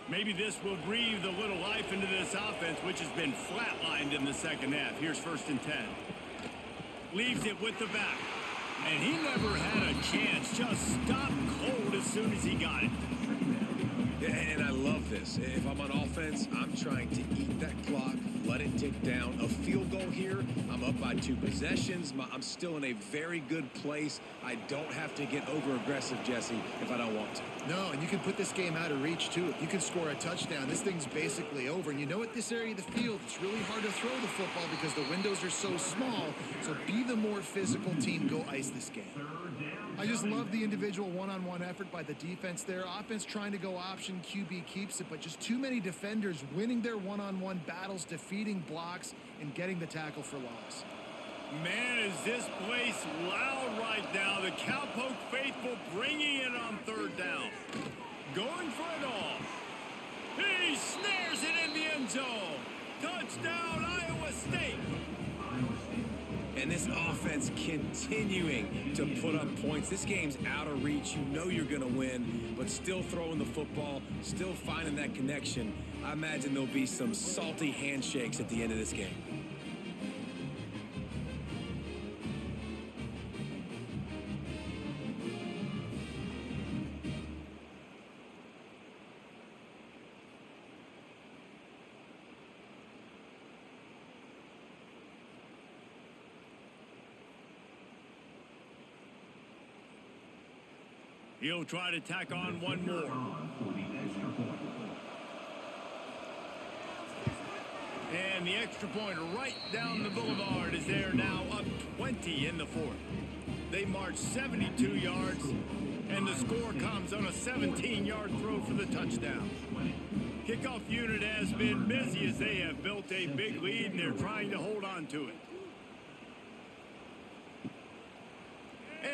Maybe this will breathe a little life into this offense, which has been flatlined in the second half. Here's 1st and 10. Leaves it with the back. And he never had a chance. Just stopped cold as soon as he got it. And I love this. If I'm on offense, I'm trying to eat that clock, let it tick down. A field goal here, I'm up by 2 possessions. I'm still in a very good place. I don't have to get over-aggressive, Jesse, if I don't want to. No, and you can put this game out of reach, too. If you can score a touchdown, this thing's basically over. And you know, at this area of the field, it's really hard to throw the football because the windows are so small. So be the more physical team. Go ice this game. I just love the individual one-on-one effort by the defense there. Offense trying to go option, QB keeps it, but just too many defenders winning their one-on-one battles, defeating blocks, and getting the tackle for loss. Man, is this place loud right now. The Cowpoke faithful bringing it on 3rd down. Going for it all. He snares it in the end zone. Touchdown, Iowa State. And this offense continuing to put up points. This game's out of reach. You know you're going to win, but still throwing the football, still finding that connection. I imagine there'll be some salty handshakes at the end of this game. He'll try to tack on one more. And the extra point right down the boulevard is there now, up 20 in the 4th. They march 72 yards, and the score comes on a 17-yard throw for the touchdown. Kickoff unit has been busy as they have built a big lead, and they're trying to hold on to it.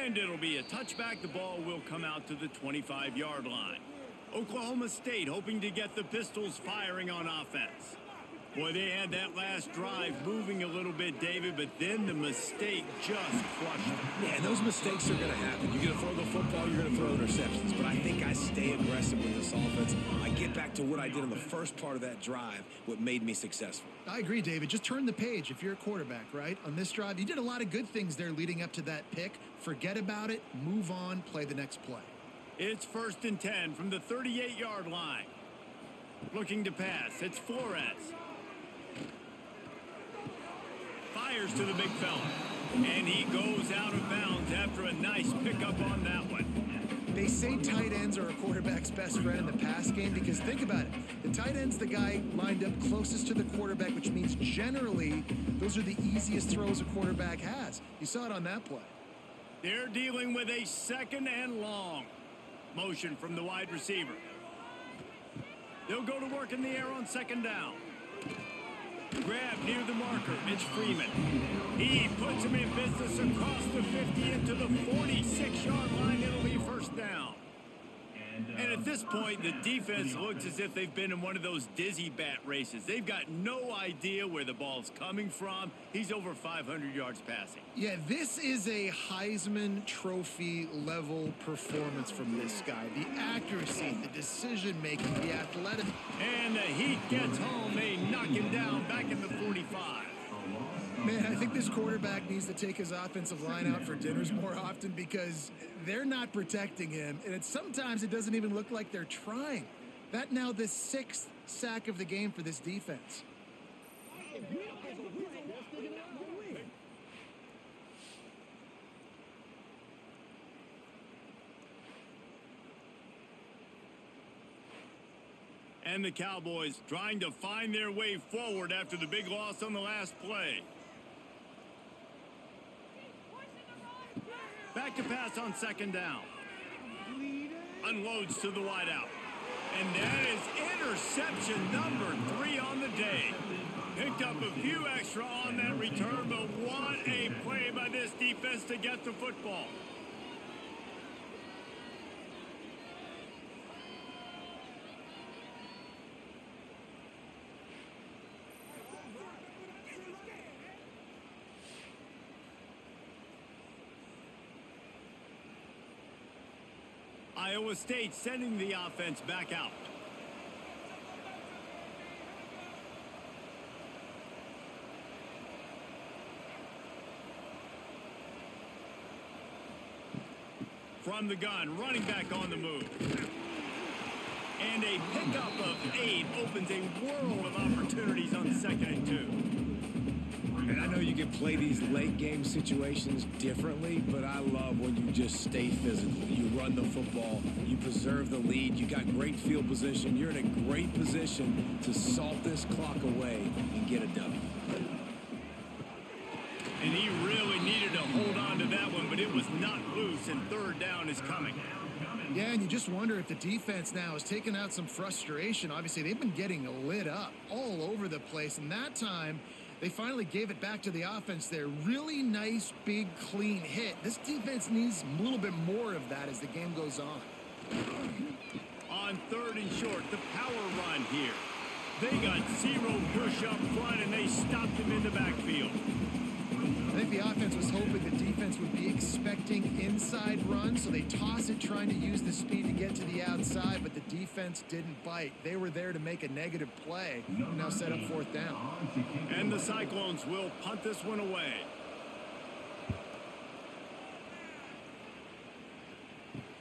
And it'll be a touchback. The ball will come out to the 25-yard line. Oklahoma State hoping to get the Pistols firing on offense. Boy, they had that last drive moving a little bit, David, but then the mistake just crushed them. Yeah, and those mistakes are going to happen. You're going to throw the football, you're going to throw interceptions. But I think I stay aggressive with this offense. I get back to what I did in the first part of that drive, what made me successful. I agree, David. Just turn the page if you're a quarterback, right? On this drive, you did a lot of good things there leading up to that pick. Forget about it, move on, play the next play. It's 1st and 10 from the 38-yard line. Looking to pass, it's Flores. Fires to the big fella. And he goes out of bounds after a nice pickup on that one. They say tight ends are a quarterback's best friend in the pass game because think about it. The tight end's the guy lined up closest to the quarterback, which means generally those are the easiest throws a quarterback has. You saw it on that play. They're dealing with a 2nd and long. Motion from the wide receiver. They'll go to work in the air on 2nd down. Grab near the marker, Mitch Freeman. He puts him in business across the 50 into the 46-yard line. It'll be 1st down. And at this point, the defense looks as if they've been in one of those dizzy bat races. They've got no idea where the ball's coming from. He's over 500 yards passing. Yeah, this is a Heisman Trophy level performance from this guy. The accuracy, the decision-making, the athletic. And the Heat gets home. They knock him down back in the 45. Man, I think this quarterback needs to take his offensive line out for dinners more often because they're not protecting him. And sometimes it doesn't even look like they're trying. That now the 6th sack of the game for this defense. And the Cowboys trying to find their way forward after the big loss on the last play. Back to pass on 2nd down. Unloads to the wideout. And that is interception number 3 on the day. Picked up a few extra on that return, but what a play by this defense to get the football. Iowa State sending the offense back out. From the gun, running back on the move. And a pickup of 8 opens a world of opportunities on 2nd and 2. And I know you can play these late game situations differently, but I love when you just stay physical. You run the football, you preserve the lead, you got great field position, you're in a great position to salt this clock away and get a W. And he really needed to hold on to that one, but it was not loose, and 3rd down is coming. Yeah, and you just wonder if the defense now has taken out some frustration. Obviously, they've been getting lit up all over the place, and that time they finally gave it back to the offense there. Really nice, big, clean hit. This defense needs a little bit more of that as the game goes on. On 3rd and short, the power run here. They got 0 push up front, and they stopped him in the backfield. I think the offense was hoping the defense would be expecting inside runs, so they toss it trying to use the speed to get to the outside, but the defense didn't bite. They were there to make a negative play and now set up 4th down. And the Cyclones will punt this one away.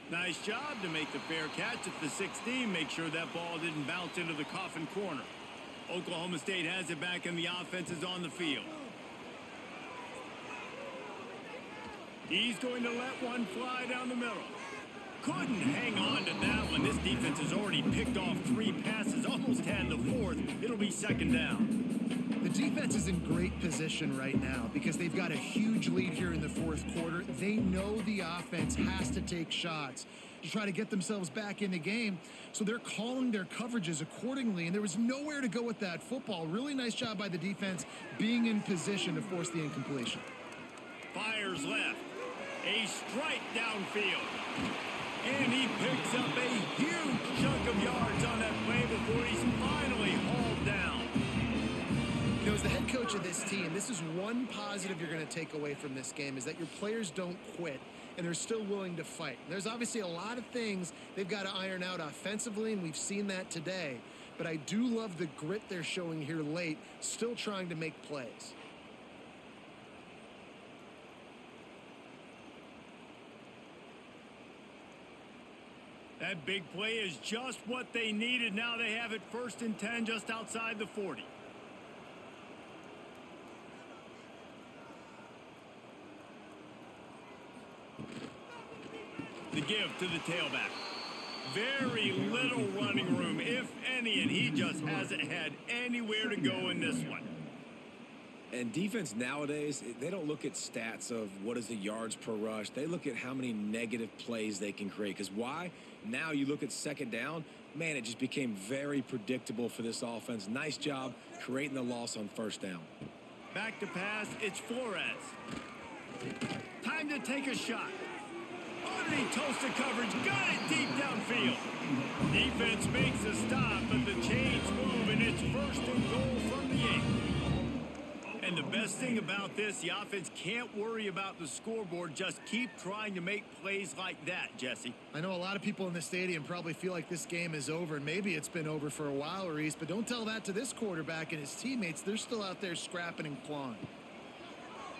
Nice job to make the fair catch at the 16. Make sure that ball didn't bounce into the coffin corner. Oklahoma State has it back, and the offense is on the field. He's going to let one fly down the middle. Couldn't hang on to that one. This defense has already picked off 3 passes, almost had the 4th. It'll be 2nd down. The defense is in great position right now because they've got a huge lead here in the 4th quarter. They know the offense has to take shots to try to get themselves back in the game, so they're calling their coverages accordingly, and there was nowhere to go with that football. Really nice job by the defense being in position to force the incompletion. Fires left. A strike downfield. And he picks up a huge chunk of yards on that play before he's finally hauled down. You know, as the head coach of this team, this is one positive you're going to take away from this game, is that your players don't quit and they're still willing to fight. There's obviously a lot of things they've got to iron out offensively, and we've seen that today. But I do love the grit they're showing here late, still trying to make plays. That big play is just what they needed. Now they have it 1st and 10 just outside the 40. The give to the tailback. Very little running room, if any, and he just hasn't had anywhere to go in this one. And defense nowadays, they don't look at stats of what is the yards per rush. They look at how many negative plays they can create. Because why? Now you look at 2nd down, man, it just became very predictable for this offense. Nice job creating the loss on 1st down. Back to pass, it's Flores. Time to take a shot. Underneath toasted coverage, got it deep downfield. Defense makes a stop, but the chains move, and it's 1st and goal from the 8. And the best thing about this, the offense can't worry about the scoreboard. Just keep trying to make plays like that, Jesse. I know a lot of people in the stadium probably feel like this game is over, and maybe it's been over for a while, Reese, but don't tell that to this quarterback and his teammates. They're still out there scrapping and clawing.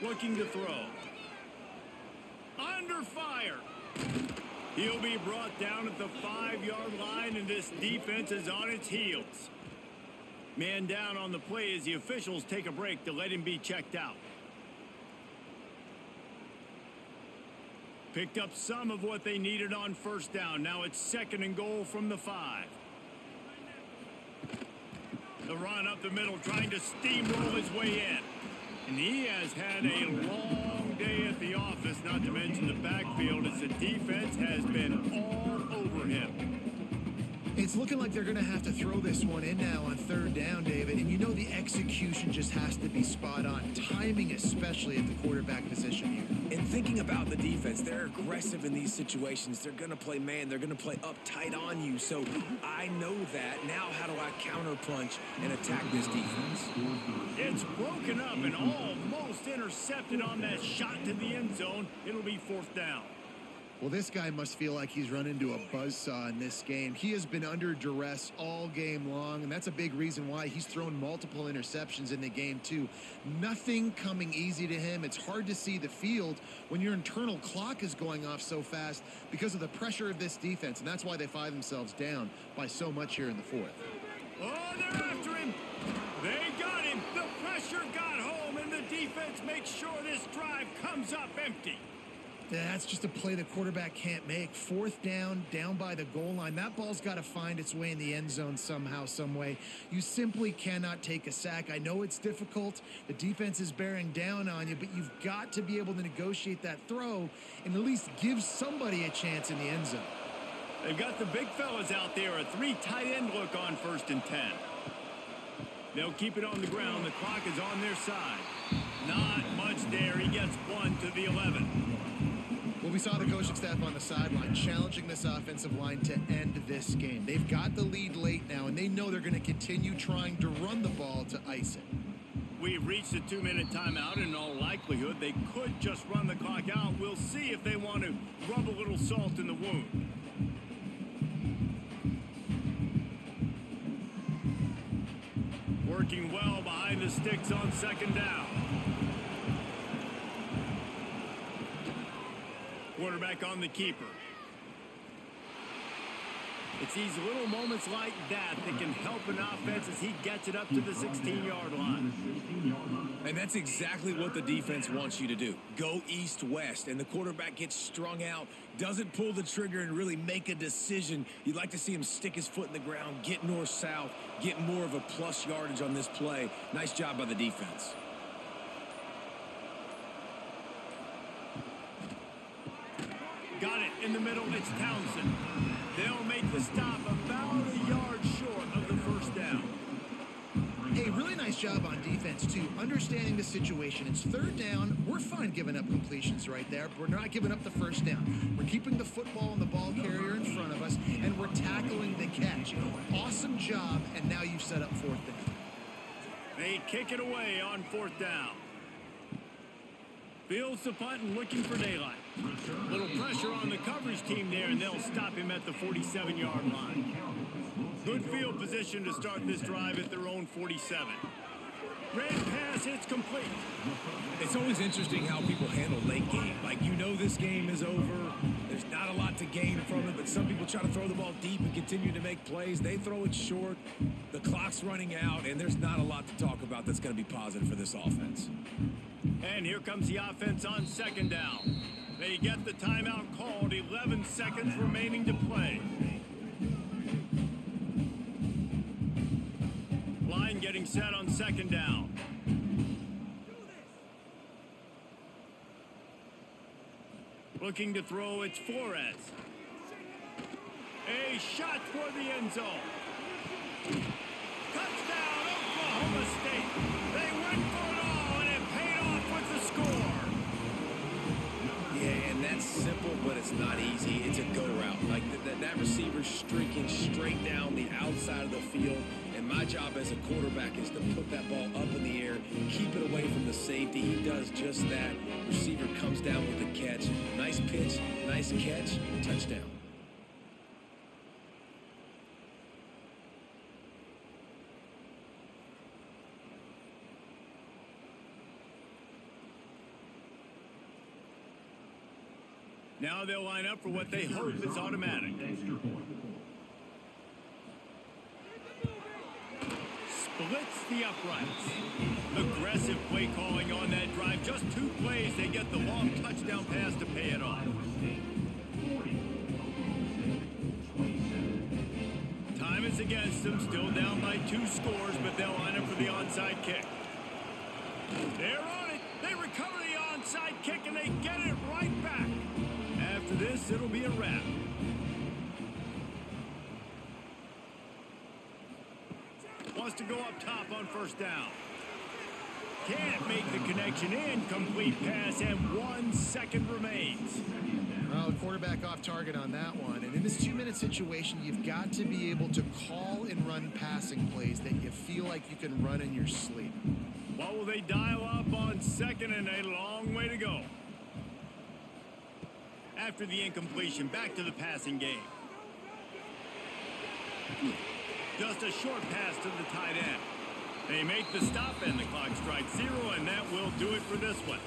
looking to throw. Under fire. He'll be brought down at the 5-yard line, and this defense is on its heels. Man down on the play as the officials take a break to let him be checked out. Picked up some of what they needed on first down. Now it's 2nd and goal from the 5. The run up the middle, trying to steamroll his way in. And he has had a long day at the office, not to mention the backfield, as the defense has been all over him. It's looking like they're going to have to throw this one in now on 3rd down, David. And you know the execution just has to be spot on. Timing, especially at the quarterback position here. And thinking about the defense, they're aggressive in these situations. They're going to play man. They're going to play up tight on you. So I know that. Now how do I counterpunch and attack this defense? It's broken up and almost intercepted on that shot to the end zone. It'll be 4th down. Well, this guy must feel like he's run into a buzzsaw in this game. He has been under duress all game long, and that's a big reason why he's thrown multiple interceptions in the game, too. Nothing coming easy to him. It's hard to see the field when your internal clock is going off so fast because of the pressure of this defense, and that's why they find themselves down by so much here in the 4th. Oh, they're after him. They got him. The pressure got home, and the defense makes sure this drive comes up empty. That's just a play the quarterback can't make. 4th down, down by the goal line. That ball's got to find its way in the end zone somehow, some way. You simply cannot take a sack. I know it's difficult. The defense is bearing down on you, but you've got to be able to negotiate that throw and at least give somebody a chance in the end zone. They've got the big fellas out there. A 3 tight end look on 1st and 10. They'll keep it on the ground. The clock is on their side. Not much there. He gets 1 to the 11. Well, we saw the coaching staff on the sideline challenging this offensive line to end this game. They've got the lead late now, and they know they're going to continue trying to run the ball to ice it. We've reached a 2-minute timeout, and in all likelihood, they could just run the clock out. We'll see if they want to rub a little salt in the wound. Working well behind the sticks on 2nd down. Quarterback on the keeper. It's these little moments like that that can help an offense as he gets it up to the 16-yard line. And that's exactly what the defense wants you to do. Go east-west, and the quarterback gets strung out, doesn't pull the trigger and really make a decision. You'd like to see him stick his foot in the ground, get north-south, get more of a plus yardage on this play. Nice job by the defense. Got it in the middle. It's Townsend. They'll make the stop about a yard short of the 1st down. Hey, really nice job on defense, too, understanding the situation. It's 3rd down. We're fine giving up completions right there. We're not giving up the 1st down. We're keeping the football and the ball carrier in front of us, and we're tackling the catch. Awesome job, and now you've set up 4th down. They kick it away on 4th down. Fields the punt and looking for daylight. Little pressure on the coverage team there, and they'll stop him at the 47-yard line. Good field position to start this drive at their own 47. Red pass, it's complete. It's always interesting how people handle late game. Like, you know this game is over. There's not a lot to gain from it, but some people try to throw the ball deep and continue to make plays. They throw it short. The clock's running out, and there's not a lot to talk about that's going to be positive for this offense. And here comes the offense on 2nd down. They get the timeout called. 11 seconds remaining to play. Line getting set on 2nd down. Looking to throw, it's Flores. A shot toward the end zone. Touchdown, Oklahoma State. They went for it all, and it paid off with the score. Yeah, and that's simple, but it's not easy. It's a go route. Like that receiver streaking straight down the outside of the field. And my job as a quarterback is to put that ball up in the air, keep it away from the safety. He does just that. Receiver comes down with the catch. Nice pitch, nice catch, touchdown. Now they'll line up for what they hope is automatic. Extra point. Splits the uprights. Aggressive play calling on that drive. Just 2 plays, they get the long touchdown pass to pay it off. Iowa State 40. Oklahoma State 27. Time is against them. Still down by 2 scores, but they'll line up for the onside kick. They're on it. They recover the onside kick, and they get it right back. After this, it'll be a wrap. Wants to go up top on first down. Can't make the connection. Incomplete pass, and 1 second remains. Well, the quarterback off target on that one. And in this 2-minute situation, you've got to be able to call and run passing plays that you feel like you can run in your sleep. What will they dial up on second, and a long way to go? After the incompletion, back to the passing game. Just a short pass to the tight end. They make the stop, and the clock strikes 0, and that will do it for this one.